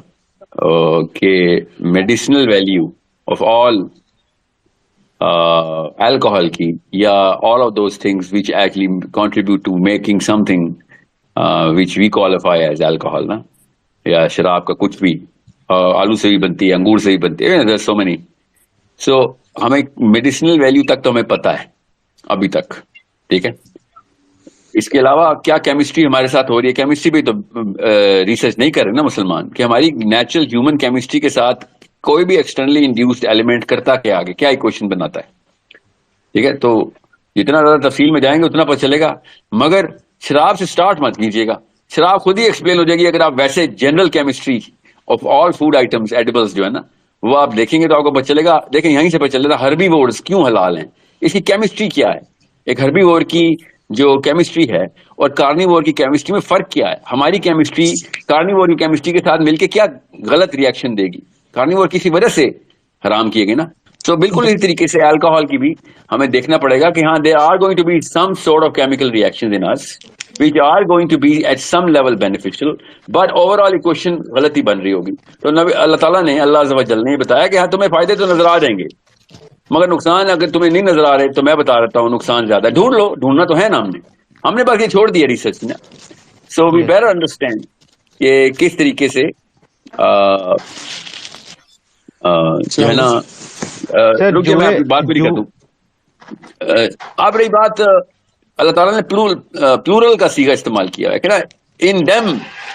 کہ medicinal value of all alcohol کی یا all of those things which actually contribute to making something which we qualify as alcohol نا، یا شراب کا کچھ بھی آلو سے بھی بنتی ہے، انگور سے بھی بنتی ہے، there's so many. So ہمیں میڈیسنل ویلیو تک تو ہمیں پتا ہے ابھی تک، ٹھیک ہے. اس کے علاوہ کیا کیمسٹری ہمارے ساتھ ہو رہی ہے، کیمسٹری پہ تو ریسرچ نہیں کر رہے نا مسلمان، کہ ہماری نیچرل ہیومن کیمسٹری کے ساتھ کوئی بھی ایکسٹرنلی انڈیوسڈ ایلیمنٹ کرتا کیا آگے، کیا ایکویشن بناتا ہے، ٹھیک ہے. تو جتنا زیادہ تفصیل میں جائیں گے اتنا پتہ چلے گا، مگر شراب سے سٹارٹ مت کیجیے گا. شراب خود ہی ایکسپلین ہو جائے گی اگر آپ ویسے general chemistry of all food items edibles جو ہے نا وہ آپ دیکھیں گے تو آپ کو پتہ چلے گا. دیکھیں یہیں سے پتہ چلے گا ہربی وورڈز کیوں حلال ہیں، اس کی کیمسٹری کیا ہے، ایک ہربی وور کی جو کیمسٹری ہے اور کارنیوور کی کیمسٹری میں فرق کیا ہے. ہماری کیمسٹری کارنیوور کی کیمسٹری کے ساتھ مل کے کیا غلط ریئیکشن دے گی، کارنیوور کسی وجہ سے حرام کیے گئے نا. تو بالکل اسی طریقے سے الکوہول کی بھی ہمیں دیکھنا پڑے گا کہ ہاں there are going to be some sort of chemical reaction in اس which are going to be at some level beneficial, but overall equation غلطی بن رہی ہوگی. تو نبی اللہ تعالیٰ نے اللہ عز و جل نے بتایا کہ ہاں تمہیں فائدے تو نظر آ جائیں گے مگر نقصان اگر تمہیں نہیں نظر آ رہے تو میں بتا رہتا ہوں نقصان زیادہ ہے. ڈھونڈ لو، ڈھونڈنا تو ہے نا، ہم نے باقی چھوڑ دیا ریسرچ نا. سو وی بیٹر انڈرسٹینڈ کہ کس طریقے سے جو ہے نا. رکیے میں آپ کی بات پوری کر دوں. آپ رہی بات اللہ تعالیٰ نے پلورل کا صیغہ استعمال کیا ہے کہ نا in them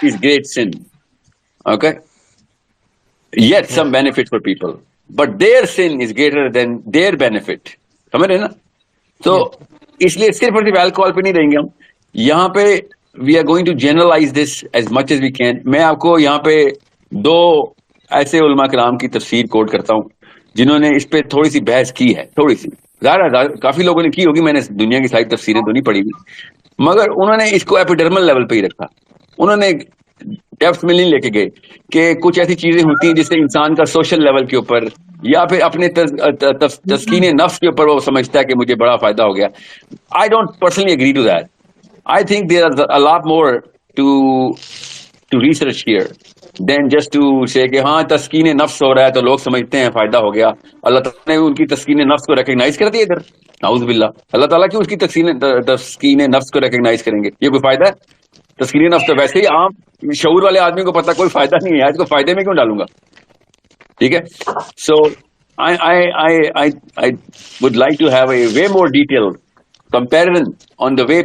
is great sin, okay, yet some benefit for people but their sin is greater than their benefit. سمجھ رہے نا. تو اس لیے صرف اور صرف الکوہول پہ نہیں رہیں گے ہم یہاں پہ. We are going to generalise this as much as we can. میں آپ کو یہاں پہ دو ایسے علماء کرام کی تفسیر کوٹ کرتا ہوں جنہوں نے اس پہ تھوڑی سی بحث کی ہے، تھوڑی سی، ظاہر کافی لوگوں نے کی ہوگی، میں نے دنیا کی ساری تفسیریں تو نہیں پڑھی ہوئی، مگر انہوں نے اس کو ایپیڈرمل لیول پہ ہی رکھا. انہوں نے ڈیپتھ میں نہیں لے کے گئے کہ کچھ ایسی چیزیں ہوتی ہیں جس سے انسان کا سوشل لیول کے اوپر یا پھر اپنے تسکین نفس کے اوپر وہ سمجھتا ہے کہ مجھے بڑا فائدہ ہو گیا. I don't personally agree to that. I think there are a lot more to research here than just to say کہ ہاں تسکین نفس ہو رہا ہے تو لوگ سمجھتے ہیں فائدہ ہو گیا. اللہ تعالیٰ نے ان کی تسکین نفس کو ریکگنائز کر دیا ادھر، نعوذ باللہ. اللہ تعالیٰ کیوں اس کی تسکین نفس کو ریکگنائز کریں گے؟ یہ کوئی فائدہ ہے؟ تسکین نفس تو ویسے ہی عام شعور والے آدمی کو پتا کوئی فائدہ نہیں ہے، اس کو فائدے میں کیوں ڈالوں گا، ٹھیک ہے. سو I would like to have a way more detailed comparison on the way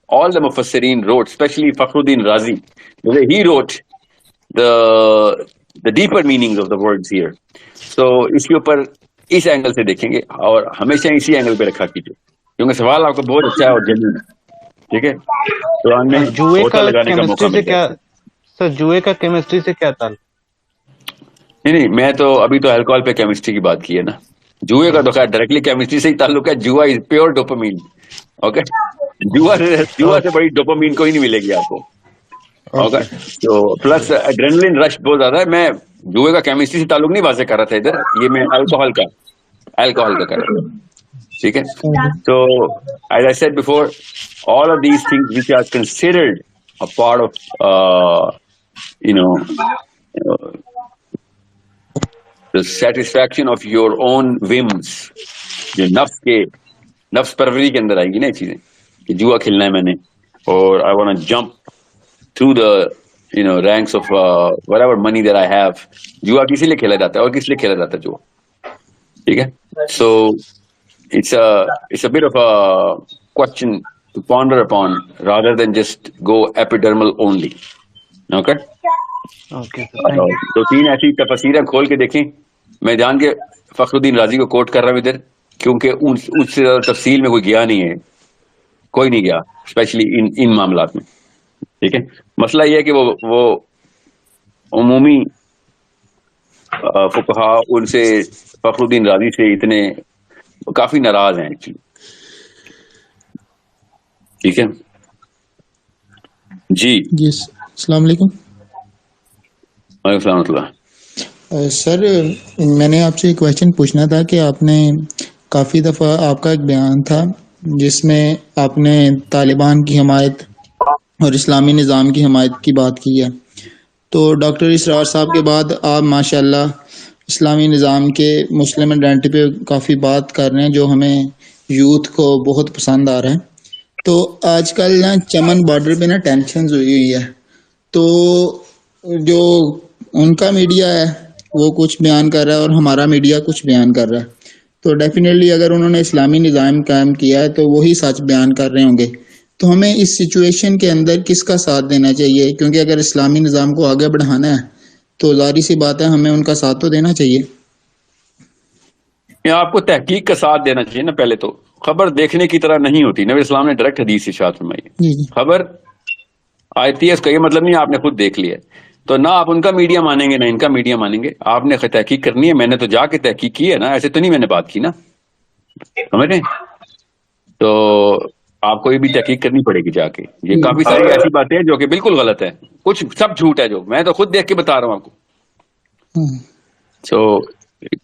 all the Mufassirin wrote, especially Fakhruddin Razi, the way he wrote the deeper meanings of the words here. So اس کے اوپر اس angle سے دیکھیں گے اور ہمیشہ اسی angle پہ رکھا کیجیے کیونکہ سوال آپ کو بہت اچھا ہے اور جینوئن ہے، ٹھیک ہے. قرآن میں ہوتا لگانے کا موقع ملتا ہے. سر جوئے کا کیمسٹری سے کیا تعلق؟ نہیں میں تو ابھی تو الکوہول پہ کیمسٹری کی بات کی ہے نا. جوئے کا تو خیر ڈائریکٹلی کیمسٹری سے ہی تعلق ہے. جوا از پیور ڈوپامین، اوکے. جوا سے بڑی ڈوپامین کوئی نہیں ملے گی آپ کو، اوکے. تو پلس ایڈرینلن رش بہت زیادہ ہے. میں جوئے کا کیمسٹری سے تعلق نہیں واضح کر رہا تھا ادھر، یہ میں الکوہول کا کر رہا تھا، ٹھیک ہے. تو as I said before all of these things which are considered a part of the satisfaction of your own whims، جو نفس پروری کے اندر آئیں گی نا یہ چیزیں کہ جوا کھیلنا ہے میں نے اور I want to jump through the ranks of whatever money that I have. جوا کسی لیے کھیلا جاتا ہے اور کس لیے کھیلا جاتا ہے جوا، ٹھیک ہے. So it's a bit of a question to ponder upon rather than just go epidermal only. Okay? تو تین ایسی تفسیریں کھول کے دیکھیں. میں جان کے فخر الدین رازی کو کوٹ کر رہا ہوں ادھر کیونکہ اس تفصیل میں کوئی گیا نہیں ہے، کوئی نہیں گیا اسپیشلی ان معاملات میں. ٹھیک ہے، مسئلہ یہ ہے کہ وہ عمومی فقہا ان سے فخر الدین رازی سے اتنے کافی ناراض ہیں ایکچولی. ٹھیک ہے جی. السلام علیکم. وعلیکم السلام ورحمۃ اللہ. سر میں نے آپ سے ایک کویشچن پوچھنا تھا کہ آپ نے کافی دفعہ آپ کا ایک بیان تھا جس میں آپ نے طالبان کی حمایت اور اسلامی نظام کی حمایت کی بات کی ہے. تو ڈاکٹر اسرار صاحب کے بعد آپ ماشاءاللہ اسلامی نظام کے مسلم آئیڈینٹی پہ کافی بات کر رہے ہیں جو ہمیں یوتھ کو بہت پسند آ رہا ہے. تو آج کل نا چمن بارڈر پہ نا ٹینشنز ہوئی ہے، تو جو ان کا میڈیا ہے وہ کچھ بیان کر رہا ہے اور ہمارا میڈیا کچھ بیان کر رہا ہے. تو ڈیفینیٹلی اگر انہوں نے اسلامی نظام قائم کیا ہے تو وہی سچ بیان کر رہے ہوں گے. تو ہمیں اس سچویشن کے اندر کس کا ساتھ دینا چاہیے؟ کیونکہ اگر اسلامی نظام کو آگے بڑھانا ہے تو ظاہری سی بات ہے ہمیں ان کا ساتھ تو دینا چاہیے. آپ کو تحقیق کا ساتھ دینا چاہیے نا. پہلے تو خبر دیکھنے کی طرح نہیں ہوتی. نبی اسلام نے ڈائریکٹ حدیث ارشاد فرمائی ہے خبر آیتی ہے، اس کا یہ مطلب نہیں آپ نے خود دیکھ لیا. تو نہ آپ ان کا میڈیا مانیں گے نہ ان کا میڈیا مانیں گے. آپ نے تحقیق کرنی ہے. میں نے تو جا کے تحقیق کی ہے نا، ایسے تو نہیں میں نے بات کی نا، سمجھ رہے؟ تو آپ کو یہ بھی تحقیق کرنی پڑے گی جا کے. یہ کافی ساری ایسی باتیں ہیں جو کہ بالکل غلط ہے، کچھ سب جھوٹ ہے جو میں تو خود دیکھ کے بتا رہا ہوں آپ کو. سو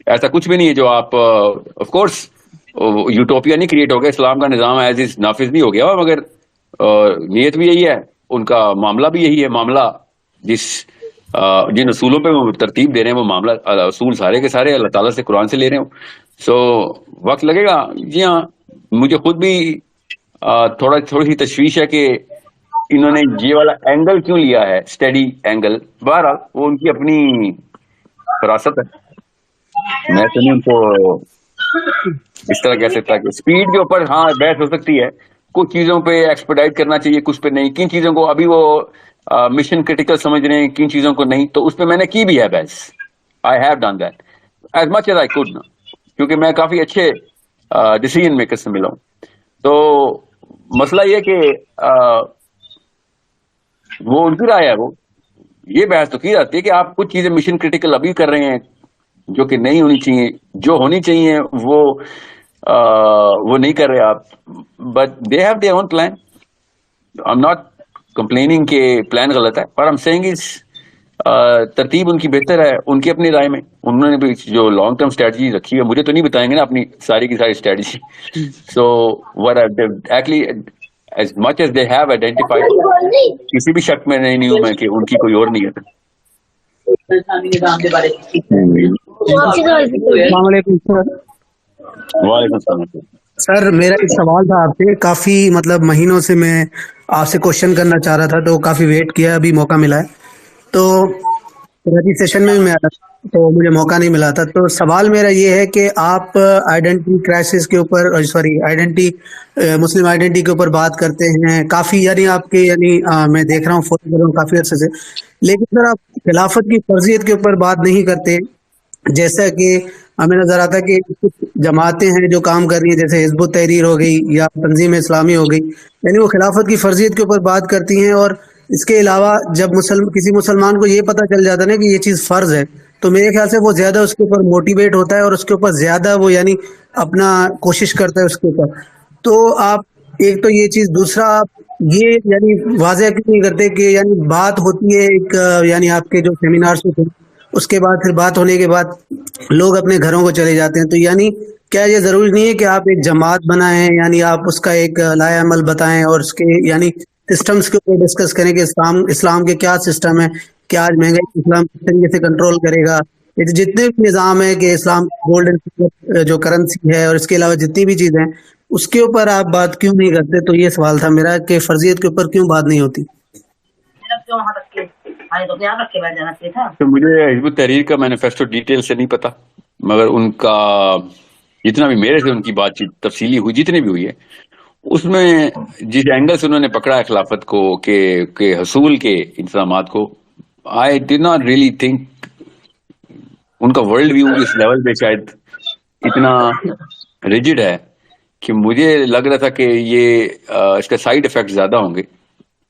ایسا کچھ بھی نہیں ہے جو آپ آف کورس یوٹوپیا نہیں کریٹ ہو گیا. اسلام کا نظام ایز از نافذ نہیں ہو گیا، مگر نیت بھی یہی ہے، ان کا معاملہ بھی یہی ہے. معاملہ جن اصولوں پہ وہ ترتیب دے رہے ہیں وہ معاملہ اصول سارے کے سارے اللہ تعالیٰ سے قرآن سے لے رہے ہوں. سو وقت لگے گا. جی ہاں، مجھے خود بھی تھوڑی سی تشویش ہے کہ انہوں نے یہ والا اینگل کیوں لیا ہے، اسٹڈی اینگل. بہرحال وہ ان کی اپنی فراست ہے، میں تو نہیں ان کو اس طرح کہہ سکتا. کہ اسپیڈ کے اوپر ہاں بحث ہو سکتی ہے، کچھ چیزوں پہ ایکسپیڈائٹ کرنا چاہیے، کچھ پہ نہیں. کن چیزوں کو ابھی وہ مشن کرٹیکل سمجھ رہے ہیں، کن چیزوں کو نہیں، تو اس پہ میں نے کی بھی ہے بحث. I have done that as much as I could نا، کیونکہ میں کافی اچھے ڈیسیژن میکر سے ملا ہوں. تو مسئلہ یہ کہ وہ ان کی رائے ہے. وہ یہ بحث تو کی جاتی ہے کہ آپ کچھ چیزیں مشن کرٹیکل ابھی کر رہے ہیں جو کہ نہیں ہونی چاہیے، جو ہونی چاہیے وہ نہیں کر رہے آپ. But they have their own plan. I am not complaining کہ پلان غلط ہے، پر آئی ایم سیئنگ از ترتیب ان کی بہتر ہے ان کی اپنی رائے میں. انہوں نے بھی جو لانگ ٹرم اسٹریٹجی رکھی ہے، مجھے تو نہیں بتائیں گے نا اپنی ساری کی ساری strategy. So what actually as much as they have identified، کسی بھی شک میں نہیں ہوں میں کہ ان کی کوئی اور نہیں ہے. السلام علیکم سر. وعلیکم السلام. سر میرا ایک سوال تھا آپ سے، کافی مطلب مہینوں سے میں آپ سے کوشچن کرنا چاہ رہا تھا، تو کافی ویٹ کیا، ابھی موقع ملا ہے. تو رجسٹریشن میں بھی میں آیا تو مجھے موقع نہیں ملا تھا. تو سوال میرا یہ ہے کہ آپ آئیڈینٹی کرائسس کے اوپر مسلم آئیڈینٹی کے اوپر بات کرتے ہیں کافی، یعنی آپ کے میں دیکھ رہا ہوں فالو کر رہا ہوں کافی عرصے سے، لیکن سر آپ خلافت کی فرضیت کے اوپر بات نہیں کرتے. جیسا کہ ہمیں نظر آتا ہے کہ کچھ جماعتیں ہیں جو کام کر رہی ہیں، جیسے حزب التحریر ہو گئی یا تنظیم اسلامی ہو گئی، یعنی وہ خلافت کی فرضیت کے اوپر بات کرتی ہیں. اور اس کے علاوہ جب کسی مسلمان کو یہ پتہ چل جاتا ہے نا کہ یہ چیز فرض ہے، تو میرے خیال سے وہ زیادہ اس کے اوپر موٹیویٹ ہوتا ہے اور اس کے اوپر زیادہ وہ یعنی اپنا کوشش کرتا ہے اس کے اوپر. تو آپ ایک تو یہ چیز، دوسرا آپ یہ یعنی واضح کیوں نہیں کرتے کہ یعنی بات ہوتی ہے ایک یعنی آپ کے جو سیمینارز ہوتے ہیں، اس کے بعد پھر بات ہونے کے بعد لوگ اپنے گھروں کو چلے جاتے ہیں. تو یعنی کیا یہ ضروری نہیں ہے کہ آپ ایک جماعت بنائیں، یعنی آپ اس کا ایک لائحہ عمل بتائیں اور اس کے یعنی سسٹمز کے اوپر ڈسکس کریں کہ اسلام کے کیا سسٹم ہے، کیا آج مہنگائی اسلام کس طریقے سے کنٹرول کرے گا، جتنے بھی نظام ہے کہ اسلام گولڈن جو کرنسی ہے اور اس کے علاوہ جتنی بھی چیزیں ہیں اس کے اوپر آپ بات کیوں نہیں کرتے؟ تو یہ سوال تھا میرا کہ فرضیت کے اوپر کیوں بات نہیں ہوتی. تو مجھے حزب التحریر کا مینیفیسٹو ڈیٹیل سے نہیں پتا، مگر ان کا جتنا بھی میرے سے ان کی بات چیت تفصیلی ہوئی، جتنی بھی ہوئی ہے، اس میں جس اینگل سے انہوں نے پکڑا ہے خلافت کو کہ حصول کے انتظامات کو، I did not really think ان کا ورلڈ ویو اس لیول پہ شاید اتنا ریجڈ ہے کہ مجھے لگ رہا تھا کہ یہ اس کا سائڈ افیکٹ زیادہ ہوں گے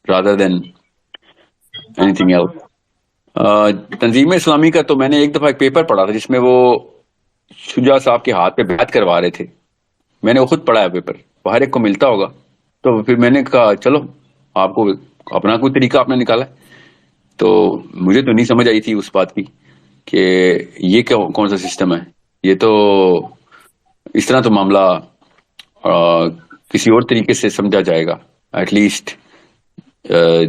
rather than anything else. Tanzeem Islami کا تو میں نے ایک دفعہ ایک پیپر پڑھا تھا جس میں وہ شجاع صاحب کے ہاتھ پہ بیعت کروا رہے تھے. میں نے وہ خود پڑھا ہے پیپر, باہر ایک کو ملتا ہوگا. تو پھر میں نے کہا چلو آپ کو اپنا کوئی طریقہ آپ نے نکالا. تو مجھے تو نہیں سمجھ آئی تھی اس بات کی کہ یہ کون سا سسٹم ہے. یہ تو اس طرح تو معاملہ کسی اور طریقے سے سمجھا جائے گا. ایٹ لیسٹ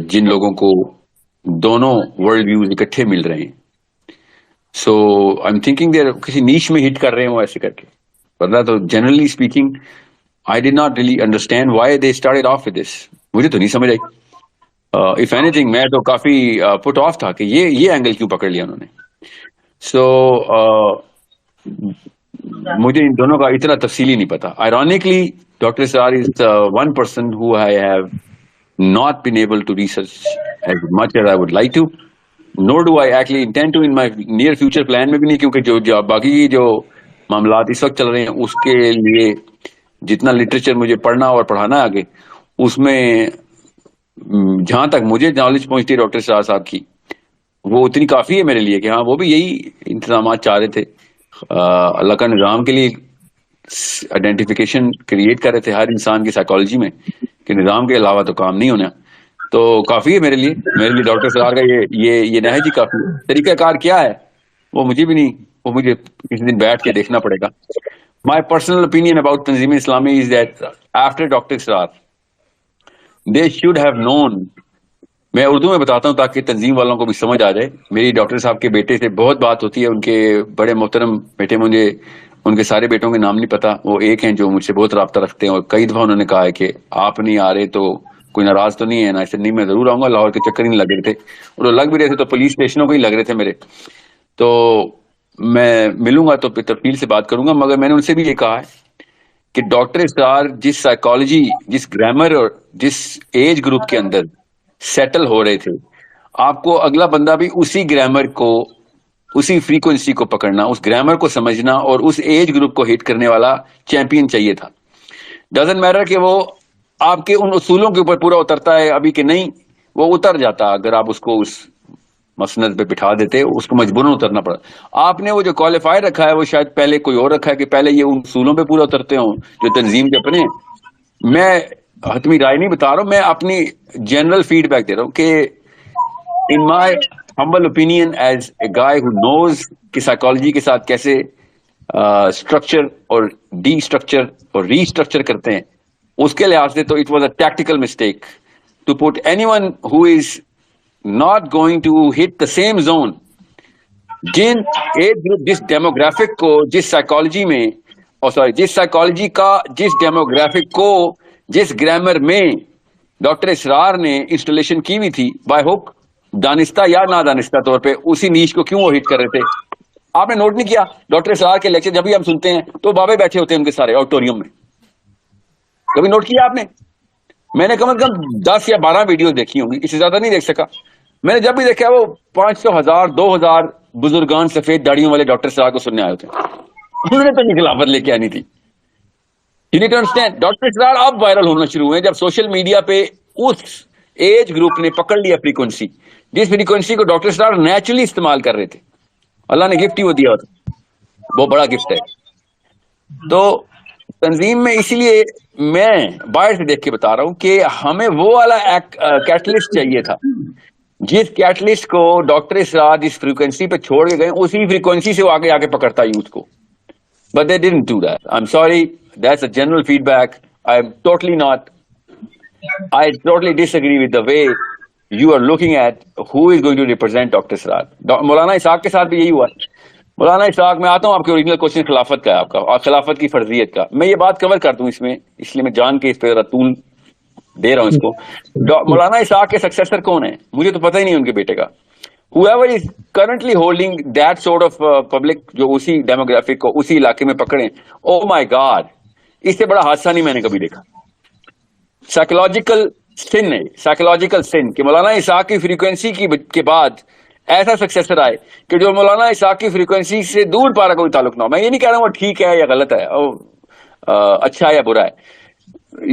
جن لوگوں کو دونوں ورلڈ ویوز اکٹھے مل رہے ہیں. سو آئی ایم تھنکنگ دیر کسی نیش میں ہٹ کر رہے ہیں وہ ایسے کر کے. ورنہ تو generally speaking I did not really understand why they started off with this. مجھے تو نہیں سمجھ آئی. اف اینی تھنگ میں تو کافی پٹ آف تھا کہ یہ اینگل کیوں پکڑ لیا انہوں نے. سو مجھے ان دونوں کا اتنا تفصیلی نہیں پتا. Ironically doctor Israr is one person who I have not been able to research as much as I would like to, nor do I actually intend to in my near future plan میں بھی نہیں, کیونکہ جو باقی جو معاملات اس وقت چل رہے ہیں اس کے لیے جتنا لٹریچر مجھے پڑھنا اور پڑھانا ہے آگے, اس میں جہاں تک مجھے نالج پہنچتی ہے ڈاکٹر اسرار صاحب کی وہ اتنی کافی ہے میرے لیے کہ ہاں وہ بھی یہی انتظامات چاہ رہے تھے. اللہ کا نظام کے لیے آئیڈینٹیفیکیشن کریٹ کر رہے تھے ہر انسان کی سائیکالوجی میں کہ نظام کے علاوہ تو کام نہیں ہونا. تو کافی ہے میرے لیے ڈاکٹر اسرار کا یہ نہج ہی کافی. طریقہ کار کیا ہے وہ مجھے بھی نہیں, وہ مجھے کسی دن بیٹھ کے دیکھنا پڑے گا. My personal opinion about Tanzeem Islami is that after doctor Israr they should have known. میں اردو میں بتاتا ہوں تاکہ تنظیم والوں کو بھی سمجھ آ جائے. میری ڈاکٹر صاحب کے بیٹے سے بہت بات ہوتی ہے, ان کے بڑے محترم بیٹے, مجھے ان کے سارے بیٹوں کے نام نہیں پتا. وہ ایک ہیں جو مجھ سے بہت رابطہ رکھتے ہیں, اور کئی دفعہ انہوں نے کہا ہے کہ آپ نہیں آ رہے تو کوئی ناراض تو نہیں ہے نا. ایسے نہیں, میں ضرور آؤں گا. لاہور کے چکر ہی نہیں لگ رہے تھے, اور وہ لگ بھی رہے تھے تو پولیس اسٹیشنوں کو ہی لگ رہے تھے میرے. تو میں ملوں گا تو پھر تفصیل سے بات کروں گا. مگر میں نے ان سے بھی یہ کہا ہے کہ ڈاکٹر اسرار جس سائیکالوجی, جس گرامر اور جس ایج گروپ کے اندر سیٹل ہو رہے تھے, آپ کو اگلا بندہ بھی اسی گرامر کو, اسی فریکوینسی کو پکڑنا, اس گرامر کو سمجھنا اور اس ایج گروپ کو ہٹ کرنے والا چیمپئن چاہیے تھا. ڈزنٹ میٹر کہ وہ آپ کے ان اصولوں کے اوپر پورا اترتا ہے ابھی کہ نہیں, وہ اتر جاتا اگر آپ اس کو اس مسند پہ بٹھا دیتے, اس کو مجبوراً اترنا پڑا. آپ نے وہ جو کوالیفائر رکھا ہے وہ شاید پہلے کوئی اور رکھا ہے کہ پہلے یہ ان اصولوں پہ پورا اترتے ہوں جو تنظیم کے اپنے. میں حتمی رائے نہیں بتا رہا ہوں, میں اپنی جنرل فیڈ بیک دے رہا ہوں کہ ان مائی ہمبل اوپینین ایز اے گائے ہو نوز کہ سائیکالوجی کے ساتھ کیسے اسٹرکچر اور ڈی اسٹرکچر اور ری اسٹرکچر کرتے ہیں, اس کے لحاظ سے تو it was a tactical mistake to put anyone who is not going to hit the same zone. جن ایج گروپ, جس ڈیموگرافک کو, جس سائیکالوجی میں جس سائیکالوجی کا جس ڈیموگرافک کو جس گرامر میں ڈاکٹر اسرار نے انسٹالیشن کی ہوئی تھی بائی ہک, دانستہ یا نادانستہ طور پہ, اسی نیش کو کیوں وہ ہٹ کر رہے تھے. آپ نے نوٹ نہیں کیا ڈاکٹر اسرار کے لیکچر جب بھی ہم سنتے ہیں تو بابے بیٹھے ہوتے ہیں ان کے سارے آڈیٹوریم میں, کبھی نوٹ کیا آپ نے؟ میں نے کم از کم 10 یا 12 ویڈیوز دیکھی ہوں گی, اس سے زیادہ نہیں دیکھ سکا. میں نے جب بھی دیکھا وہ 500, 1000, 2000 بزرگان سفید داڑیوں والے ڈاکٹر اسرار کو سننے آئے ہوتے ہیں. انہوں نے تو یہ خلافت لے کے آنی تھی. You need to understand, doctor Israr اب وائرل ہونا شروع ہوئے جب سوشل میڈیا پہ اس ایج گروپ نے پکڑ لیا فریکوینسی, جس فریکوینسی کو ڈاکٹر اسرار نیچرلی استعمال کر رہے تھے. اللہ نے گفٹ ہی وہ دیا ہوتا, وہ بڑا گفٹ ہے. تو تنظیم میں اسی لیے میں باہر سے دیکھ کے بتا رہا ہوں کہ ہمیں وہ والا کیٹلسٹ چاہیے تھا, جس کیٹلسٹ کو ڈاکٹر اسرار جس فریکوینسی پہ چھوڑ کے گئے اسی فریکوینسی سے وہ آگے آگے پکڑتا یوتھ کو. But they didn't do that. I'm sorry. That's a general feedback. I totally disagree with the way you are looking at who is going to represent Dr. Israr. مولانا اسحاق کے ساتھ بھی یہی ہوا. مولانا اسحاق, میں آتا ہوں آپ کے اوریجنل کوشچن خلافت کا ہے, آپ کا, اور خلافت کی فرضیت کا. میں یہ بات کور کر دوں اس میں, اس لیے میں جان کے اس پہ رتول دے رہا ہوں اس کو. مولانا اسحاق کے سکسیسر کون ہیں مجھے تو پتہ ہی نہیں ان کے بیٹے کا. Whoever is currently holding that sort of public, جو اسی ڈیموگرافک کو اسی علاقے میں پکڑے, oh my God, اس سے بڑا حادثہ نہیں میں نے کبھی دیکھا. سائیکولوجیکل سن ہے, سائیکولوجیکل سن کہ مولانا اسحاق کی فریکوینسی کے بعد ایسا سکسیسر آئے کہ جو مولانا اسحاق کی فریکوینسی سے دور پارا کوئی تعلق نہ ہو. میں یہ نہیں کہہ رہا ہوں وہ ٹھیک ہے یا غلط ہے, اچھا ہے یا برا ہے.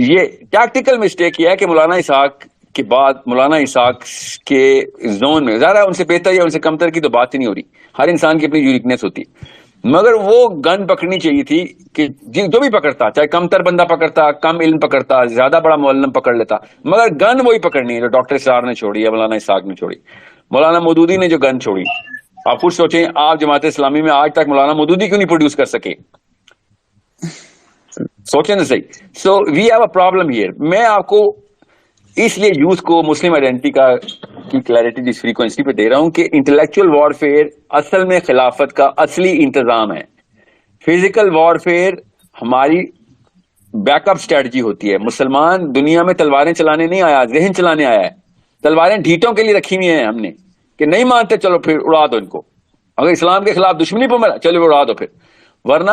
یہ ٹیکٹیکل مسٹیک یہ ہے کہ مولانا اسحاق کے بعد مولانا اسحاق کے زون میں ظاہر ہے ان سے بہتر یا ان سے کمتر کی تو بات ہی نہیں ہو رہی, ہر انسان کی اپنی یونیکنیس ہوتی ہے, مگر وہ گن پکڑنی چاہیے تھی کہ جو بھی پکڑتا, چاہے کمتر بندہ پکڑتا, کم علم پکڑتا, زیادہ بڑا معلم پکڑ لیتا, مگر گن وہی پکڑنی ہے جو ڈاکٹر اسرار نے چھوڑی یا مولانا اسحاق نے چھوڑی. مولانا مودودی نے جو گن چھوڑی, آپ خود سوچیں, آپ جماعت اسلامی میں آج تک مولانا مودودی کیوں نہیں پروڈیوس کر سکے؟ سوچیں نا صحیح. So we have a problem here. میں آپ کو اس لیے یوتھ کو مسلم آئیڈینٹی کی کلیئرٹی جس فریکوینسی پہ دے رہا ہوں کہ انٹلیکچوئل وارفیئر اصل میں خلافت کا اصلی انتظام ہے. فزیکل وارفیئر ہماری بیک اپ اسٹریٹجی ہوتی ہے. مسلمان دنیا میں تلواریں چلانے نہیں آیا, ذہن چلانے آیا ہے. تلواریں ڈھیٹوں کے لیے رکھی ہوئی ہیں ہم نے کہ نہیں مانتے چلو پھر اڑا دو ان کو, اگر اسلام کے خلاف دشمنی پہ مرا چلو اڑا دو پھر. ورنہ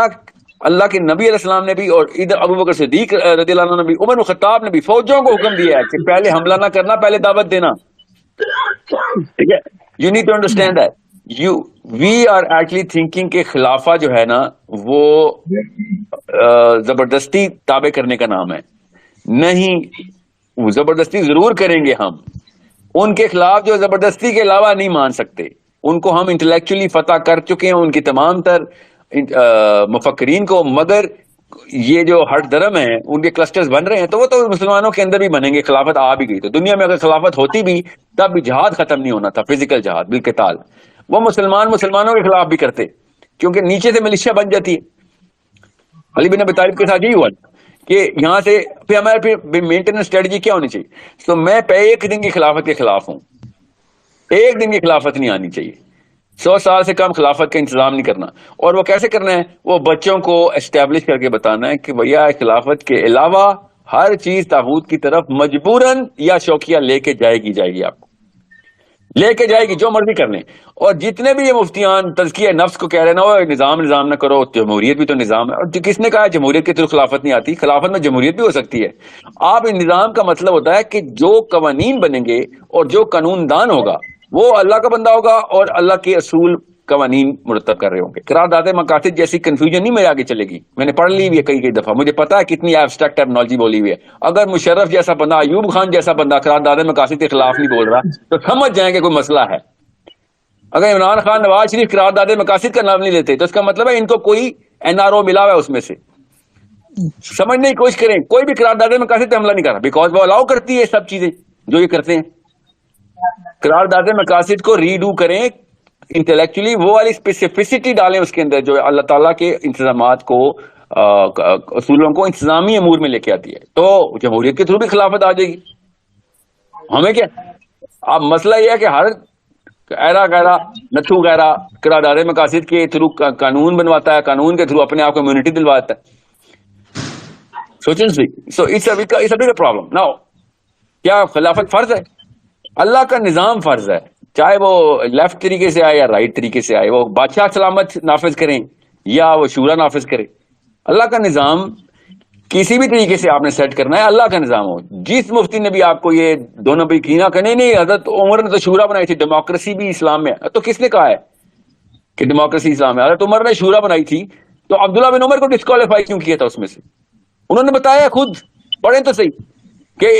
اللہ کے نبی علیہ السلام نے بھی, اور ادھر ابو بکر صدیق رضی اللہ عنہ نے بھی, عمر بن خطاب نے بھی فوجوں کو حکم دیا ہے کہ پہلے حملہ نہ کرنا, پہلے دعوت دینا. ٹھیک ہے, you need to understand that we are actually thinking کہ خلافہ جو ہے نا وہ زبردستی تابع کرنے کا نام ہے. نہیں, وہ زبردستی ضرور کریں گے ہم, ان کے خلاف جو زبردستی کے علاوہ نہیں مان سکتے, ان کو ہم انٹلیکچولی فتح کر چکے ہیں, ان کی تمام تر مفکرین کو. مگر یہ جو ہٹ درم ہیں ان کے کلسٹرز بن رہے ہیں تو وہ تو مسلمانوں کے اندر بھی بنیں گے. خلافت آ بھی گئی تو دنیا میں اگر خلافت ہوتی بھی تب بھی جہاد ختم نہیں ہونا تھا, فزیکل جہاد بالقتال. وہ مسلمانوں کے خلاف بھی کرتے کیونکہ نیچے سے ملیشیا بن جاتی ہے. علی بن ابی طالب کے ساتھ یہی ہوا کہ یہاں سے پھر ہمارے پھر مینٹیننس اسٹریٹجی کیا ہونی چاہیے. تو میں ایک دن کی خلافت کے خلاف ہوں, ایک دن کی خلافت نہیں آنی چاہیے. 100 سال سے کم خلافت کا انتظام نہیں کرنا. اور وہ کیسے کرنا ہے؟ وہ بچوں کو اسٹیبلش کر کے بتانا ہے کہ بھیا خلافت کے علاوہ ہر چیز طاغوت کی طرف مجبوراً یا شوقیہ لے کے جائے گی آپ کو, لے کے جائے گی, جو مرضی کر لیں. اور جتنے بھی یہ مفتیان تزکیہ نفس کو کہہ رہے ہیں نا وہ نظام نہ کرو, جمہوریت بھی تو نظام ہے. اور کس نے کہا جمہوریت کے تھرو خلافت نہیں آتی؟ خلافت میں جمہوریت بھی ہو سکتی ہے. آپ نظام کا مطلب ہوتا ہے کہ جو قوانین بنیں گے اور جو قانون دان ہوگا وہ اللہ کا بندہ ہوگا اور اللہ کے اصول قوانین مرتب کر رہے ہوں گے. قرارداد مقاصد جیسی کنفیوژن نہیں میرے آگے چلے گی, میں نے پڑھ لی ہوئی ہے کئی دفعہ, مجھے پتا ہے کتنی ایبسٹریکٹ ٹرمنالوجی بولی ہوئی ہے. اگر مشرف جیسا بندہ, ایوب خان جیسا بندہ قرارداد مقاصد کے خلاف نہیں بول رہا تو سمجھ جائیں کہ کوئی مسئلہ ہے. اگر عمران خان نواز شریف قرارداد مقاصد کا نام نہیں لیتے تو اس کا مطلب ہے ان کو کوئی NRO ملا ہوا ہے اس میں سے. سمجھنے کی کوشش کریں, کوئی بھی قرارداد مقاصد پہ حملہ نہیں کر رہا, بیکاز وہ الاؤ کرتی ہے سب چیزیں جو یہ کرتے ہیں. قرارداد مقاصد کو ریڈو کریں انٹلیکچولی, وہ والی اسپیسیفسٹی ڈالیں اس کے اندر جو اللہ تعالیٰ کے انتظامات کو, اصولوں کو انتظامی امور میں لے کے آتی ہے. تو جمہوریت کے تھرو بھی خلافت آ جائے گی. ہمیں کیا اب مسئلہ یہ ہے کہ ہر غیرہ نتھو غیرہ قرارداد مقاصد کے تھرو قانون بنواتا ہے, قانون کے تھرو اپنے آپ کو امیونٹی دلواتا ہے. سوچیں so it's a problem. Now کیا خلافت فرض ہے؟ اللہ کا نظام فرض ہے, چاہے وہ لیفٹ طریقے سے آئے یا رائٹ طریقے سے آئے, وہ بادشاہ سلامت نافذ کریں یا وہ شورا نافذ کرے. اللہ کا نظام کسی بھی طریقے سے آپ نے سیٹ کرنا ہے, اللہ کا نظام ہو. جس مفتی نے بھی آپ کو یہ دونوں بھی کینا کرنے, نہیں حضرت عمر نے تو شورا بنائی تھی, ڈیموکریسی بھی اسلام میں, تو کس نے کہا ہے کہ ڈیموکریسی اسلام ہے؟ حضرت عمر نے شورا بنائی تھی, تو عبداللہ بن عمر کو ڈسکوالیفائی کیوں کیا تھا اس میں سے؟ انہوں نے بتایا خود, پڑھیں تو صحیح, کہ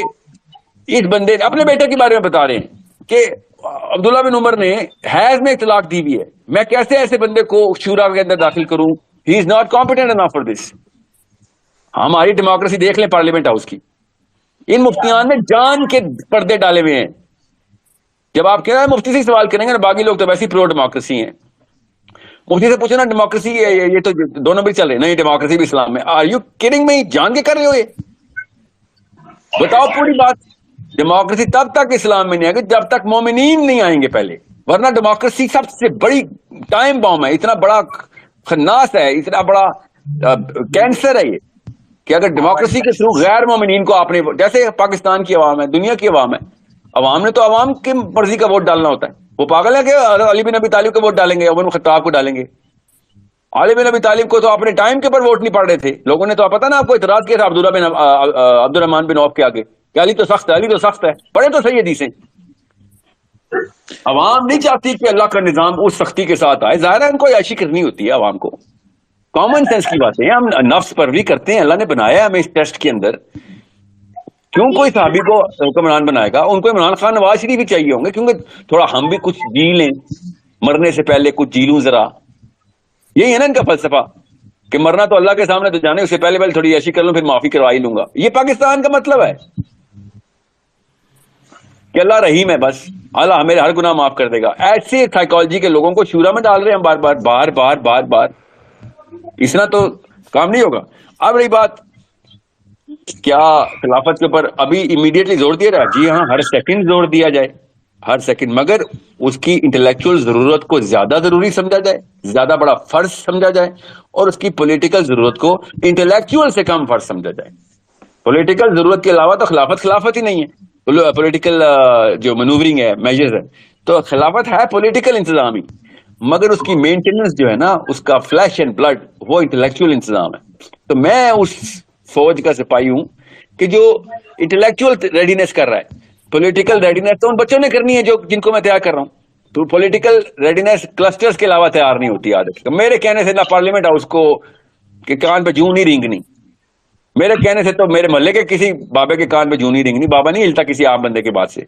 اس بندے اپنے بیٹے کے بارے میں بتا رہے ہیں کہ عبداللہ بن عمر نے حیض میں اطلاق دی ہوئی ہے, میں کیسے ایسے بندے کو شورا کے اندر داخل کروں؟ He is not competent enough for this. ہماری ڈیموکریسی دیکھ لیں پارلیمنٹ ہاؤس کی, ان مفتیان نے جان کے پردے ڈالے ہوئے ہیں. جب آپ کہہ رہے ہیں مفتی سے سوال کریں گے نا, باقی لوگ تو ویسے ہی پرو ڈیموکریسی ہیں, مفتی سے پوچھو نا ڈیموکریسی یہ تو دونوں بھی چل رہے, نہیں ڈیموکریسی بھی اسلام میں. Are you kidding me? جان کے کر رہے ہو یہ؟ بتاؤ پوری بات. ڈیموکریسی تب تک اسلام میں نہیں آئے گی جب تک مومنین نہیں آئیں گے پہلے, ورنہ ڈیموکریسی سب سے بڑی ٹائم بام ہے, اتنا بڑا خناس ہے, اتنا بڑا کینسر ہے یہ, کہ اگر ڈیموکریسی کے تھرو غیر مومنین کو آپ نے, جیسے پاکستان کی عوام ہے, دنیا کی عوام ہے, عوام نے تو عوام کی مرضی کا ووٹ ڈالنا ہوتا ہے. وہ پاگل ہے کہ علی بن ابی طالب کو ووٹ ڈالیں گے, عمر بن خطاب کو ڈالیں گے؟ علی بن ابی طالب کو تو اپنے ٹائم کے پر ووٹ نہیں پڑ رہے تھے, لوگوں نے تو پتا نا آپ کو اعتراض کیا تھا عبد الرحمان بن عوف کے آگے کہ علی تو سخت ہے, علی تو سخت ہے. پڑھے تو صحیح حدیثیں. عوام نہیں چاہتی کہ اللہ کا نظام اس سختی کے ساتھ آئے, ظاہر ہے ان کو عیاشی کرنی ہوتی ہے عوام کو. کامن سینس کی باتیں ہیں. ہم نفس پروری کرتے ہیں, اللہ نے بنایا ہے ہمیں اس ٹیسٹ کے اندر. کیوں کوئی صحابی کو حکمران بنائے گا؟ ان کو عمران خان نواز شریف بھی چاہیے ہوں گے, کیونکہ تھوڑا ہم بھی کچھ جی لیں, مرنے سے پہلے کچھ جی لوں ذرا. یہی ہے نا ان کا فلسفہ کہ مرنا تو اللہ کے سامنے تو جانے, اس سے پہلے تھوڑی ایسی کر لوں, پھر معافی کروا ہی لوں گا. یہ پاکستان کا مطلب ہے کہ اللہ رحیم ہے, بس اللہ ہمیں ہر گناہ معاف کر دے گا. ایسے سائیکالوجی کے لوگوں کو شورا میں ڈال رہے ہیں ہم بار بار بار بار بار بار. اس طرح تو کام نہیں ہوگا. اب رہی بات کیا خلافت کے اوپر ابھی امیڈیٹلی زور دیا جائے؟ جی ہاں, ہر سیکنڈ زور دیا جائے, ہر سیکنڈ, مگر اس کی انٹلیکچوئل ضرورت کو زیادہ ضروری سمجھا جائے, زیادہ بڑا فرض سمجھا جائے, اور اس کی پولیٹیکل ضرورت کو انٹلیکچوئل سے کم فرض سمجھا جائے. پولیٹیکل ضرورت کے علاوہ تو خلافت ہی نہیں ہے. پولیٹیکل جو مینوورنگ ہے, میجرز ہے, تو خلافت ہے پولیٹیکل انتظام ہی, مگر اس کی مینٹیننس جو ہے نا, اس کا فلیش اینڈ بلڈ, وہ انٹلیکچوئل انتظام ہے. تو میں اس فوج کا سپاہی ہوں کہ جو انٹلیکچوئل ریڈینس کر رہا ہے. پولیٹیکل ریڈینس تو ان بچوں نے کرنی ہے جن کو میں تیار کر رہا ہوں. تو پولیٹیکل ریڈینس کلسٹرز کے علاوہ تیار نہیں ہوتی عادت. میرے کہنے سے نہ پارلیمنٹ ہاؤس کو کہ کان پہ جوں نہیں رینگنی, میرے کہنے سے تو میرے محلے کے کسی بابے کے کان پہ جوں نہیں رینگنی. بابا نہیں ہلتا کسی عام بندے کے بعد سے.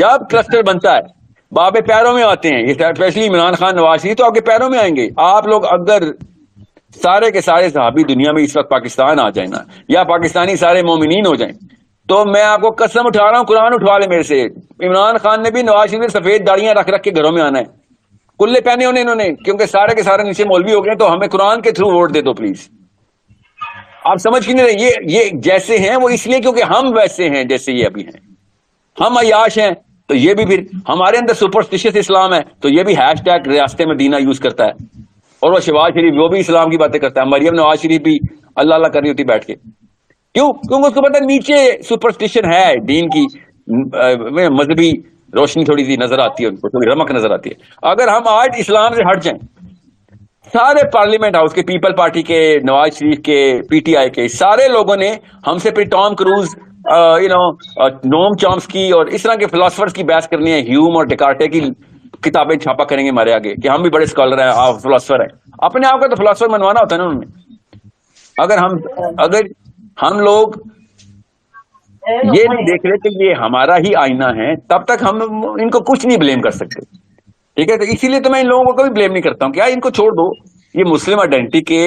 جب کلسٹر بنتا ہے بابے پیروں میں آتے ہیں, یہ اسپیشلی عمران خان نواز شریف تو آپ کے پیروں میں آئیں گے. آپ لوگ اگر سارے کے سارے صحابی دنیا میں اس وقت پاکستان آ جائیں نا, یا پاکستانی سارے مومنین ہو جائیں, تو میں آپ کو قسم اٹھا رہا ہوں, قرآن اٹھوا لے میرے سے, عمران خان نے بھی نواز شریف سے سفید داڑیاں رکھ رکھ کے گھروں میں آنا ہے, کلے پہنے ہونے انہوں نے, کیونکہ سارے کے سارے نیچے مولوی ہو گئے, تو ہمیں قرآن کے تھرو ووٹ دے دو پلیز. آپ سمجھ کیوں نہیں رہے؟ یہ جیسے ہیں وہ اس لیے کیونکہ ہم ویسے ہیں جیسے یہ ابھی ہیں. ہم عیاش ہیں تو یہ بھی, پھر ہمارے اندر سپرسٹیشس اسلام ہے تو یہ بھی ہیش ٹیگ ریاست مدینہ یوز کرتا ہے, اور وہ شہباز شریف وہ بھی اسلام کی باتیں کرتا ہے. مریم نواز شریف بھی اللہ اللہ کر رہی ہوتی بیٹھ کے. کیوں؟ کیونکہ اس کو پتا نیچے سپرسٹیشن ہے دین کی, مذہبی روشنی تھوڑی سی نظر آتی ہے ان کو, تھوڑی رمق نظر آتی ہے. اگر ہم آج اسلام سے ہٹ جائیں, سارے پارلیمنٹ ہاؤس کے, پیپل پارٹی کے, نواز شریف کے, پی ٹی آئی کے, سارے لوگوں نے ہم سے پھر ٹام کروز, نوم چامسکی اور اس طرح کے فلاسفرز کی بحث کرنی ہے, ہیوم اور ڈیکارٹے کی کتابیں چھاپا کریں گے ہمارے آگے کہ ہم بھی بڑے اسکالر ہیں, آپ فلاسفر ہیں. اپنے آپ کا تو فلاسفر منوانا ہوتا ہے نا انہوں نے. اگر ہم لوگ یہ نہیں دیکھ رہے کہ یہ ہمارا ہی آئینہ ہے, تب تک ہم ان کو کچھ نہیں بلیم کر سکتے. ٹھیک ہے, تو اسی لیے تو میں ان لوگوں کو کبھی بلیم نہیں کرتا ہوں کہ ان کو چھوڑ دو, یہ مسلم آئیڈینٹی کے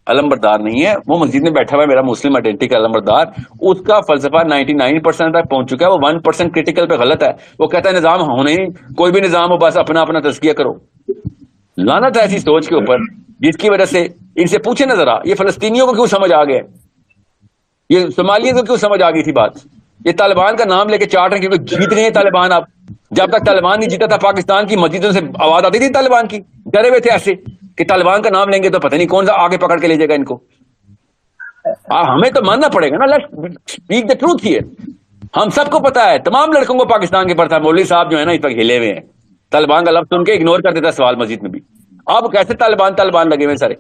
علم بردار نہیں ہے. وہ مسجد میں بیٹھا ہوا ہے میرا مسلم آئیڈینٹی کا علم بردار, اس کا فلسفہ 99% تک پہنچ چکا ہے, وہ 1% کریٹیکل پہ غلط ہے. وہ کہتا ہے نظام ہونے, کوئی بھی نظام ہو, بس اپنا اپنا تزکیہ کرو. لعنت ہے ایسی سوچ کے اوپر, جس کی وجہ سے ان سے پوچھے نہ ذرا, یہ فلسطینیوں کو کیوں سمجھ آ گیا, یہ صومالیوں کو کیوں سمجھ آ گئی تھی بات. یہ طالبان کا نام لے کے چاٹ رہے ہیں کیونکہ جیت رہے ہیں طالبان. آپ جب تک طالبان نہیں جیتا تھا, پاکستان کی مسجدوں سے آواز آتی تھی طالبان کی, ڈرے ہوئے تھے ایسے کہ طالبان کا نام لیں گے تو پتہ نہیں کون سا آگے پکڑ کے لے جائے گا ان کو. ہمیں تو ماننا پڑے گا نا, let's speak the truth here. ہم سب کو پتا ہے, تمام لڑکوں کو پاکستان کے پڑتا ہے. مولوی صاحب جو ہے نا اس وقت ہلے ہوئے ہیں, طالبان کا لفظ سن کے اگنور کر دیتا ہے سوال مسجد میں بھی. آپ کیسے طالبان لگے ہوئے سارے,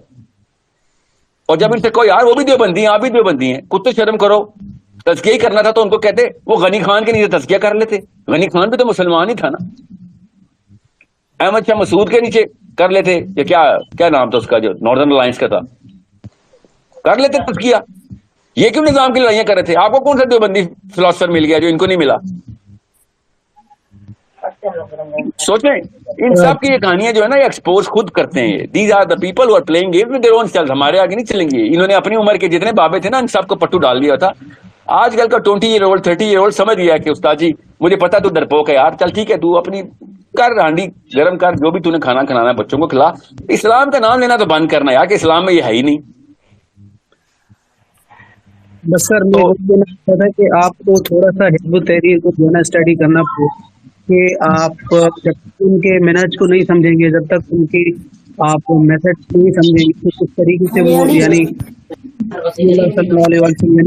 اور جب ان سے کوئی یار وہ بھی دیوبندی ہیں, آپ بھی دیوبندی ہیں, کچھ تو شرم کرو. تزکیہ ہی کرنا تھا تو ان کو کہتے وہ غنی خان کے نیچے تزکیہ کر لیتے. غنی خان بھی تو مسلمان ہی تھا نا. احمد شاہ مسعود کے نیچے کر لیتے, یا کیا نام تھا اس کا جو ناردرن الائنس کا تھا, کر لیتے تزکیہ. یہ کیوں نظام کی لڑائیاں کر رہے تھے؟ آپ کو کون سا دیوبندی فلاسفر مل گیا جو ان کو نہیں ملا؟ سوچیں, ان سب کی یہ کہانیاں جو ہے نا, یہ ایکسپوز خود کرتے ہیں. These are the people who are playing game with their own self. ہمارے آگے نہیں چلیں گے. انہوں نے اپنی عمر کے جتنے بابے تھے نا, ان سب کو پٹو ڈال دیا تھا. آج کل کا 20 ایئر اولڈ 30 ایئر اولڈ سمجھ گیا کہ استاد جی مجھے پتا تو ڈرپوک ہے یار, چل ٹھیک ہے تو اپنی کر ہانڈی گرم کر, جو بھی تو نے کھانا کھلانا ہے بچوں کو کھلا. اسلام کا نام لینا تو بند کرنا یار, کہ اسلام میں یہ ہے ہی نہیں. بس سر میں یہ چاہتا تھا کہ آپ کو تھوڑا سا حزب التحریر کو جو ہے نا اسٹڈی کرنا پڑے, کہ آپ جب تک ان کے مینج کو نہیں سمجھیں گے, جب تک ان کی آپ میتھڈ نہیں سمجھیں گے, تو کس طریقے سے وہ یعنی رسول اللہ صلی اللہ علیہ وسلم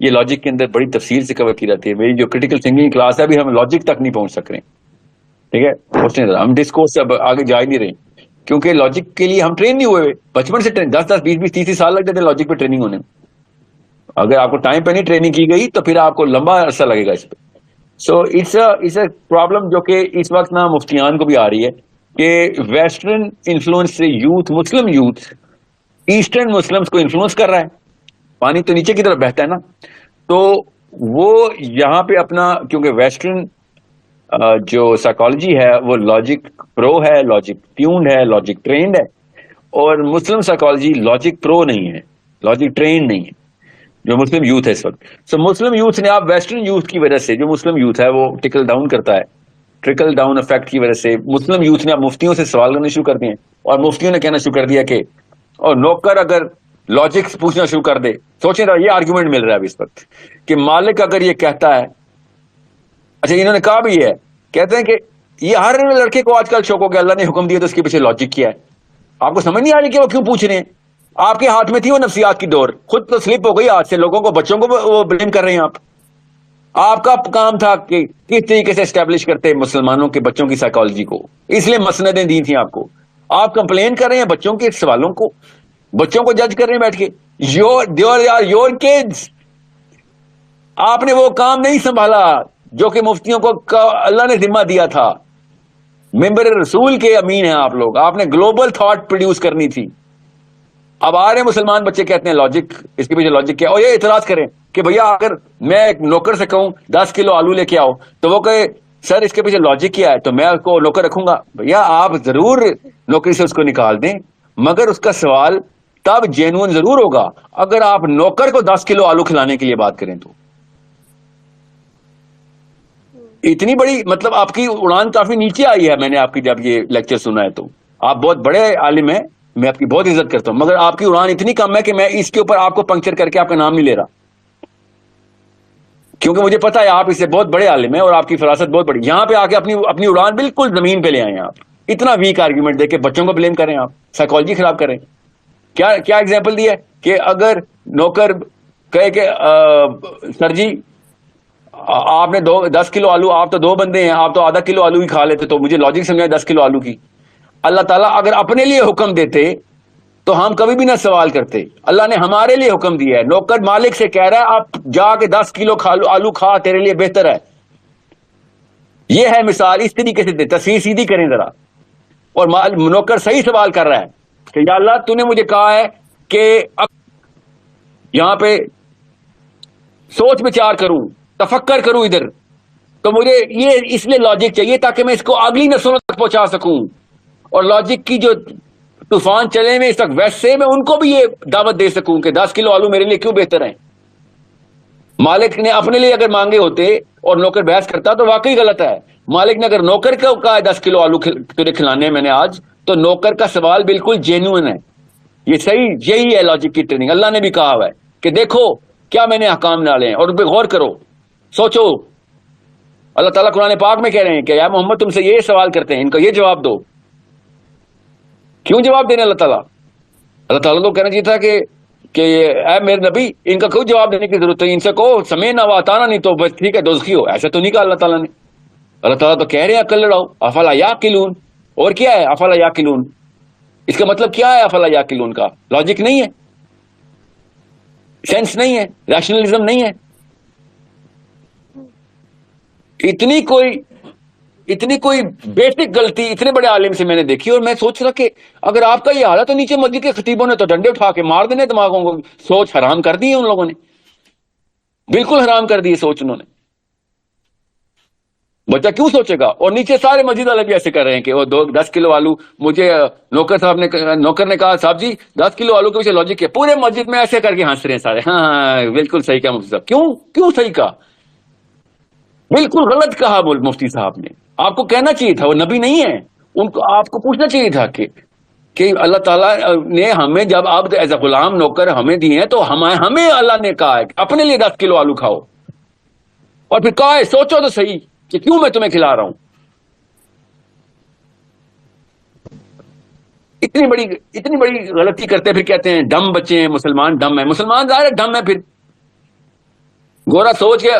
یہ لاجک کے اندر بڑی تفصیل سے کور کی جاتی ہے. میری جو کریٹیکل تھنکنگ کلاس ہے ابھی ہم لاجک تک نہیں پہنچ سک رہے ہیں, ٹھیک ہے, ہم ڈسکورس اب آگے جا ہی نہیں رہے کیونکہ لاجک کے لیے ہم ٹرین نہیں ہوئے. بچپن سے 10 20 30 سال لگ جاتے ہیں لاجک پہ ٹریننگ ہونے میں. اگر آپ کو ٹائم پہ نہیں ٹریننگ کی گئی تو پھر آپ کو لمبا عرصہ لگے گا اس پہ. سو اٹس اے پرابلم جو کہ اس وقت نا مفتیان کو بھی آ رہی ہے کہ ویسٹرن انفلوئنس سے youth, Muslim youth eastern Muslims کو انفلوئنس کر رہا ہے. پانی تو نیچے کی طرف بہتا ہے نا, تو وہ یہاں پہ اپنا, کیونکہ ویسٹرن جو سائیکالوجی ہے وہ لاجک پرو ہے, لاجک ٹیونڈ ہے, لاجک ٹرینڈ ہے, اور مسلم سائیکالوجی لاجک پرو نہیں ہے, لاجک ٹرینڈ نہیں ہے جو مسلم یوتھ ہے اس وقت. سو مسلم یوتھ نے, آپ ویسٹرن یوتھ کی وجہ سے, جو مسلم یوتھ ہے وہ ٹرکل ڈاؤن کرتا ہے, ٹرکل ڈاؤن افیکٹ کی وجہ سے مسلم یوتھ نے اب مفتیوں سے سوال کرنے شروع کر دیے, اور مفتیوں نے کہنا شروع کر دیا کہ اور نوکر اگر لاجکس پوچھنا شروع کر دے. سوچیں ذرا, یہ آرگیومنٹ مل رہا ہے اب اس وقت کہ مالک اگر یہ کہتا ہے, اچھا انہوں نے کہا بھی ہے, کہتے ہیں کہ یہ ہر لڑکے کو آج کل شوق ہو گیا, اللہ نے حکم دیا تو اس کے پیچھے لاجک کیا ہے. آپ کو سمجھ نہیں آ رہی کہ وہ کیوں پوچھ رہے ہیں؟ آپ کے ہاتھ میں تھی وہ نفسیات کی ڈور, خود تو سلپ ہو گئی ہاتھ سے, لوگوں کو, بچوں کو وہ بلیم کر رہے ہیں آپ کا کام تھا کہ کس طریقے سے اسٹیبلش کرتے مسلمانوں کے بچوں کی سائیکالوجی کو, اس لیے مسندیں دی تھیں آپ کو. آپ کمپلین کر رہے ہیں بچوں کے سوالوں کو, بچوں کو جج کر رہے ہیں بیٹھ کے. Your kids. آپ نے وہ کام نہیں سنبھالا جو کہ مفتیوں کو اللہ نے ذمہ دیا تھا. ممبر رسول کے امین ہیں آپ لوگ, آپ نے گلوبل تھاٹ پروڈیوس کرنی تھی. اب آ رہے ہیں مسلمان بچے کہتے ہیں لاجک, اس کے پیچھے لاجک کیا, اور یہ اعتراض کریں کہ بھیا اگر میں ایک نوکر سے کہوں 10 کلو آلو لے کے آؤ تو وہ کہے سر اس کے پیچھے لاجک کیا ہے, تو میں اس کو نوکر رکھوں گا. بھیا آپ ضرور نوکری سے اس کو نکال دیں, مگر اس کا سوال تب جینون ضرور ہوگا اگر آپ نوکر کو 10 کلو آلو کھلانے کے لیے بات کریں تو. اتنی بڑی, مطلب آپ کی اڑان کافی نیچے آئی ہے. میں نے آپ کی جب یہ لیکچر سنا ہے تو آپ بہت بڑے عالم ہیں, میں آپ کی بہت عزت کرتا ہوں, مگر آپ کی اڑان اتنی کم ہے کہ میں اس کے اوپر آپ کو پنکچر کر کے آپ کا نام نہیں لے رہا, کیونکہ مجھے پتا ہے آپ اس سے بہت بڑے عالم ہیں اور آپ کی فراست بہت بڑی. یہاں پہ آ کے اپنی اڑان بالکل زمین پہ لے آئے ہیں آپ. اتنا ویک آرگیومنٹ دے کے بچوں کو بلیم کریں, آپ سائیکالوجی خراب کریں. کیا ایگزامپل دی ہے کہ اگر نوکر کہے کہ سر جی آپ نے 10 کلو آلو, آپ تو 2 بندے ہیں, آپ تو آدھا کلو آلو ہی کھا لیتے, تو مجھے لاجک سمجھا 10 کلو آلو کی. اللہ تعالیٰ اگر اپنے لیے حکم دیتے تو ہم کبھی بھی نہ سوال کرتے. اللہ نے ہمارے لیے حکم دیا ہے, نوکر مالک سے کہہ رہا ہے آپ جا کے 10 کلو آلو کھا, تیرے لیے بہتر ہے. یہ ہے مثال, اس طریقے سے تصویر سیدھی کریں ذرا. اور نوکر صحیح سوال کر رہا ہے کہ یا اللہ تو نے مجھے کہا ہے کہ یہاں پہ سوچ بچار کروں, تفکر کروں ادھر, تو مجھے یہ اس لیے لاجک چاہیے تاکہ میں اس کو اگلی نسلوں تک پہنچا سکوں. اور لاجک کی جو طوفان چلے میں اس وقت ویسٹ سے, میں ان کو بھی یہ دعوت دے سکوں کہ 10 کلو آلو میرے لیے کیوں بہتر ہیں. مالک نے اپنے لیے اگر مانگے ہوتے اور نوکر بحث کرتا تو واقعی غلط ہے. مالک نے اگر نوکر کو کہا ہے 10 کلو آلو تجھے کھلانے میں نے آج, تو نوکر کا سوال بالکل جینوئن ہے. یہ صحیح, یہی ہے لاجک کی ٹریننگ. اللہ نے بھی کہا ہوا ہے کہ دیکھو کیا میں نے احکام ڈالے ہیں اور ان پہ غور کرو, سوچو. اللہ تعالیٰ قرآن پاک میں کہہ رہے ہیں کہ یا محمد تم سے یہ سوال کرتے ہیں, ان کا یہ جواب دو. کیوں جواب دینے اللہ تعالیٰ؟ اللہ تعالیٰ کو کہنا چاہیے تھا کہ اے میرے نبی ان کا کوئی جواب دینے کی ضرورت ہے, ان سے کہو سمعنا واطعنا, نہیں تو بس ٹھیک ہے دوزخی ہو. ایسا تو نہیں کہا اللہ تعالیٰ نے. اللہ تعالیٰ تو کہہ رہے ہیں عقل لڑاؤ, افلا یعقلون. اور کیا ہے افلا یعقلون؟ اس کا مطلب کیا ہے افلا یعقلون کا؟ لاجک نہیں ہے, سینس نہیں ہے, ریشنلزم نہیں ہے. اتنی کوئی بیسک غلطی اتنے بڑے عالم سے میں نے دیکھی, اور میں سوچ رہا کہ اگر آپ کا یہ حال ہے تو نیچے مسجد کے خطیبوں نے تو ڈنڈے اٹھا کے مار دینے دماغوں کو. سوچ حرام کر دی ہے ان لوگوں نے, بالکل حرام کر دی ہے سوچ انہوں نے. بچہ کیوں سوچے گا؟ اور نیچے سارے مسجد والے بھی ایسے کر رہے ہیں کہ وہ 10 کلو آلو, مجھے نوکر نے کہا صاحب جی 10 کلو آلو کے پیچھے لاجک ہے. پورے مسجد میں ایسے کر کے ہنس رہے ہیں سارے. ہاں بالکل صحیح کہا مفتی صاحب. کیوں صحیح کہا؟ بالکل غلط کہا مفتی صاحب نے. آپ کو کہنا چاہیے تھا, وہ نبی نہیں ہے, ان کو آپ کو پوچھنا چاہیے تھا کہ اللہ تعالیٰ نے ہمیں جب عبد ایز اے غلام نوکر ہمیں دیے ہیں تو ہمیں اللہ نے کہا ہے کہ اپنے لیے 10 کلو آلو کھاؤ, اور پھر کہا ہے سوچو تو صحیح کہ کیوں میں تمہیں کھلا رہا ہوں. اتنی بڑی غلطی کرتے پھر کہتے ہیں ڈم بچے ہیں مسلمان, ڈم ہے مسلمان, ظاہر ہے ڈم ہے. پھر گورا سوچ کے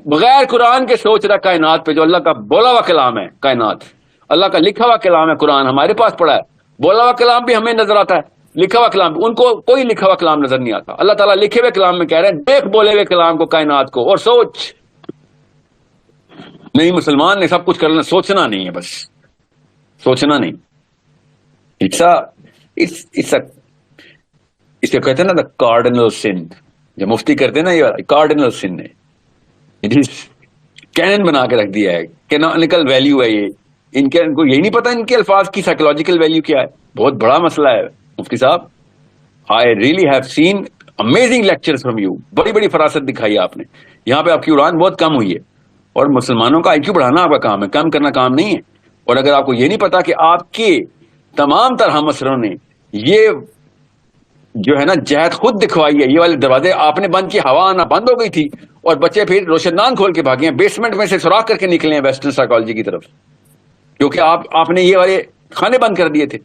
بغیر قرآن کے سوچ رہا کائنات پہ، جو اللہ کا بولا ہوا کلام ہے، کائنات اللہ کا لکھا ہوا کلام ہے، قرآن ہمارے پاس پڑا ہے، بولا ہوا کلام بھی ہمیں نظر آتا ہے، لکھا ہوا کلام بھی ان کو کوئی لکھا ہوا کلام نظر نہیں آتا. اللہ تعالیٰ لکھے ہوئے کلام میں کہہ رہے ہیں دیکھ بولے ہوئے کلام کو، کائنات کو، اور سوچ. نہیں، مسلمان نے سب کچھ کرنا، سوچنا نہیں ہے، بس سوچنا نہیں. اس کو کہتے ہیں نا دا کارڈنل سن، جو مفتی کرتے ہیں نا، یہ کارڈنل سن ہے، کینن بنا کے رکھ دیا ہے، کینونیکل ویلیو ہے یہ. ان کو یہی نہیں پتا ان کے الفاظ کی سائیکولوجیکل ویلیو کیا ہے. بہت بڑا مسئلہ ہے مفتی صاحب. I really have seen amazing lectures from you. بڑی بڑی فراست دکھائی آپ نے. یہاں پہ آپ کی اڑان بہت کم ہوئی ہے، اور مسلمانوں کا آئی کیو بڑھانا آپ کا کام ہے، کم کرنا کام نہیں ہے. اور اگر آپ کو یہ نہیں پتا کہ آپ کے تمام تر ہم اثروں نے یہ جو ہے نا جہد خود دکھوائی ہے، یہ والے دروازے آپ نے بند کی، ہوا آنا بند ہو گئی تھی، اور بچے پھر روشندان کھول کے بھاگے ہیں، بیسمنٹ میں سے سوراخ کر کے نکلے ہیں ویسٹرن سائیکالوجی کی طرف، کیونکہ آپ نے یہ والے کھانے بند کر دیے تھے.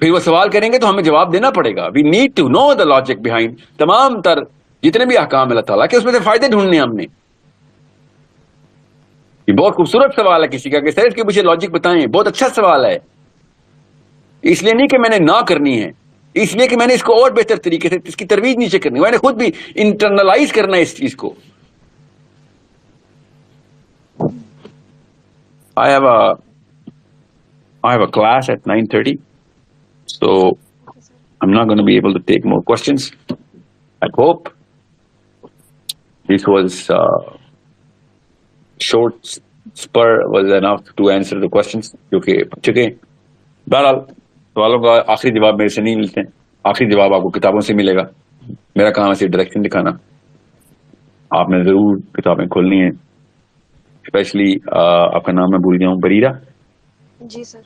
پھر وہ سوال کریں گے تو ہمیں جواب دینا پڑے گا. We need to know the logic behind تمام تر جتنے بھی احکام اللہ تعالیٰ کے، اس میں سے فائدے ڈھونڈنے ہم نے. یہ بہت خوبصورت سوال ہے کسی کا کہ سر اس کے پیچھے لاجک بتائیں. بہت اچھا سوال ہے. اس لیے نہیں کہ میں نے نہ کرنی ہے، اس لیے کہ میں نے اس کو اور بہتر طریقے سے اس کی ترویج نیچے کرنی، میں نے خود بھی انٹرنلائز کرنا ہے اس چیز کو. I have a class at 9:30, so I'm not going to be able to take more questions. I hope this was short spur was enough to answer the questions. کیونکہ بہرحال سوالوں کا آخری جواب میرے سے نہیں ملتے ہیں، آخری جواب آپ کو کتابوں سے ملے گا. میرا کام ہے ڈائریکشن دکھانا. آپ نے ضرور کتابیں کھولنی ہیں. اسپیشلی آپ کا نام میں بھول گیا ہوں، بریرہ. جی سر.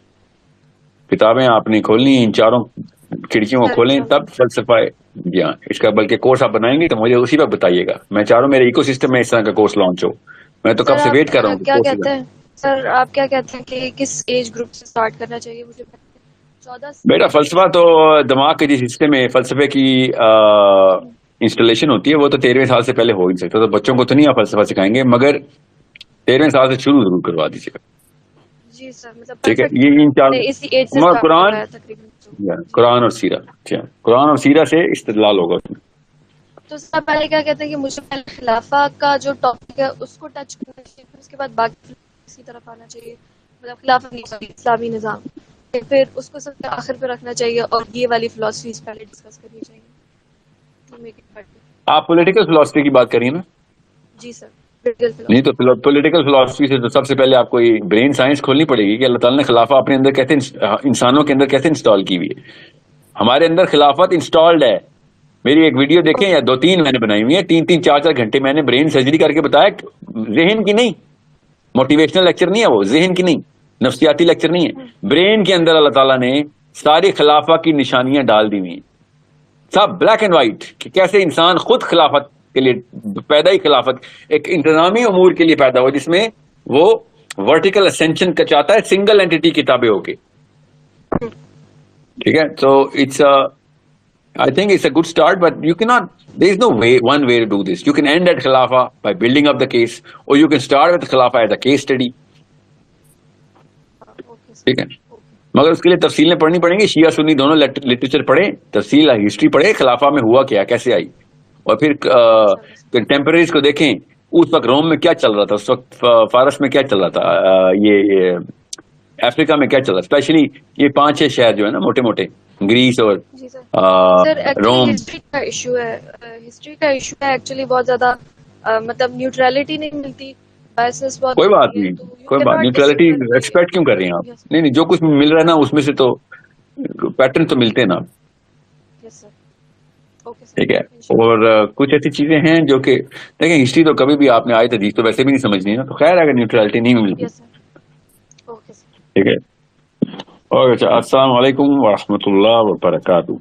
کتابیں آپ نے کھولنی ہیں، ان چاروں کھڑکیوں کو کھولیں تب فلسفہ. جی ہاں، اس کا بلکہ کورس آپ بنائیں گے تو مجھے اسی پہ بتائیے گا. میں چاہ رہا ہوں میرے ایکو سسٹم میں اس طرح کا کورس لانچ ہو. میں تو کب سے ویٹ کر رہا ہوں. کیا کہتے ہیں سر، آپ کیا کہتے ہیں کہ کس ایج گروپ سے سٹارٹ کرنا چاہیے؟ مجھے 14 بیٹا فلسفہ تو دماغ کے جس حصے میں فلسفے کی انسٹالیشن ہوتی ہے وہ تو 13ویں سال سے پہلے ہو ہی سکتا. تو بچوں کو تو نہیں آپ فلسفہ سکھائیں گے، مگر 13ویں سال سے شروع ضرور کروا دیجیے گا. جی سر، مطلب ٹھیک ہے. یہ ان چار اسی ایج سے قرآن اور سیرہ، قرآن اور سیرہ سے استدلال ہوگا اس میں. تو سر پہلے کیا کہتے ہیں کہ مجھے پہلے خلافہ کا جو ٹاپک ہے اس کو ٹچ کرنا چاہیے، پھر اس کے بعد باقی اسی طرف آنا چاہیے، مطلب خلافہ اسلامی نظام، پھر اس کو سب سے آخر پہ رکھنا چاہیے، اور یہ والی فلاسفیز پہلے ڈسکس کرنی چاہیے. آپ پولیٹیکل فلاسفی کی بات کریے نا؟ جی سر. نہیں تو پولیٹیکل فلاسفی سے تو سب سے پہلے آپ کو یہ برین سائنس کھولنی پڑے گی کہ اللہ تعالیٰ نے خلافہ اپنے اندر کیسے، انسانوں کے اندر کیسے انسٹال کی ہوئی ہے. ہمارے اندر خلافت انسٹالڈ ہے. میری ایک ویڈیو دیکھیں یا 2-3 میں نے بنائی ہوئی ہے، 3-3 4-4 گھنٹے میں نے برین سرجری کر کے بتایا. ذہن کی نہیں، موٹیویشنل لیکچر نہیں ہے وہ، ذہن کی نہیں، نفسیاتی لیکچر نہیں ہے. برین کے اندر اللہ تعالیٰ نے ساری خلافہ کی نشانیاں ڈال دی ہوئی ہیں، سب بلیک اینڈ وائٹ، کہ کیسے انسان خود خلافت کے لیے پیدا ہی خلافت ایک انتظامی امور کے لیے پیدا ہو، جس میں وہ ورٹیکل اسینشن کا چاہتا ہے سنگل اینٹی کتابیں ہو کے. ٹھیک ہے. تو it's I think it's a good start, but you cannot, there is no one way to do this. You can end at Khilafah by building up the case, or you can start with Khilafah as a case study. ٹھیک ہے. مگر اس کے لیے تفصیلیں پڑھنی پڑیں گی. شیعہ سنی دونوں literature پڑھے، تفصیل ہسٹری پڑھے، خلافہ میں ہوا کیا، کیسے آئی، اور پھر کنٹمپریریز کو دیکھیں اس وقت روم میں کیا چل رہا تھا، اس وقت فارس میں کیا چل رہا تھا، یہ افریقہ میں کیا چل رہا ہے. اسپیشلی یہ 5-6 شہر جو ہے نا موٹے موٹے، گریس اور روم. ہسٹری کا ایشو ہے، ہسٹری کا ایشو ہے ایکچولی بہت زیادہ، مطلب نیوٹرلٹی نہیں ملتی. کوئی بات نہیں، کوئی بات، نیوٹرلٹی ایکسپیکٹ کیوں کر رہی ہیں آپ؟ نہیں، جو کچھ مل رہا ہے نا اس میں سے تو پیٹرن تو ملتے ہیں نا. ٹھیک ہے. اور کچھ ایسی چیزیں ہیں جو کہ دیکھیں، ہسٹری تو کبھی بھی آپ نے آیت حدیث تو ویسے بھی نہیں سمجھنی نا، تو خیر اگر نیوٹرلٹی نہیں ملتی. ٹھیک ہے. اور السلام علیکم ورحمۃ اللہ وبرکاتہ.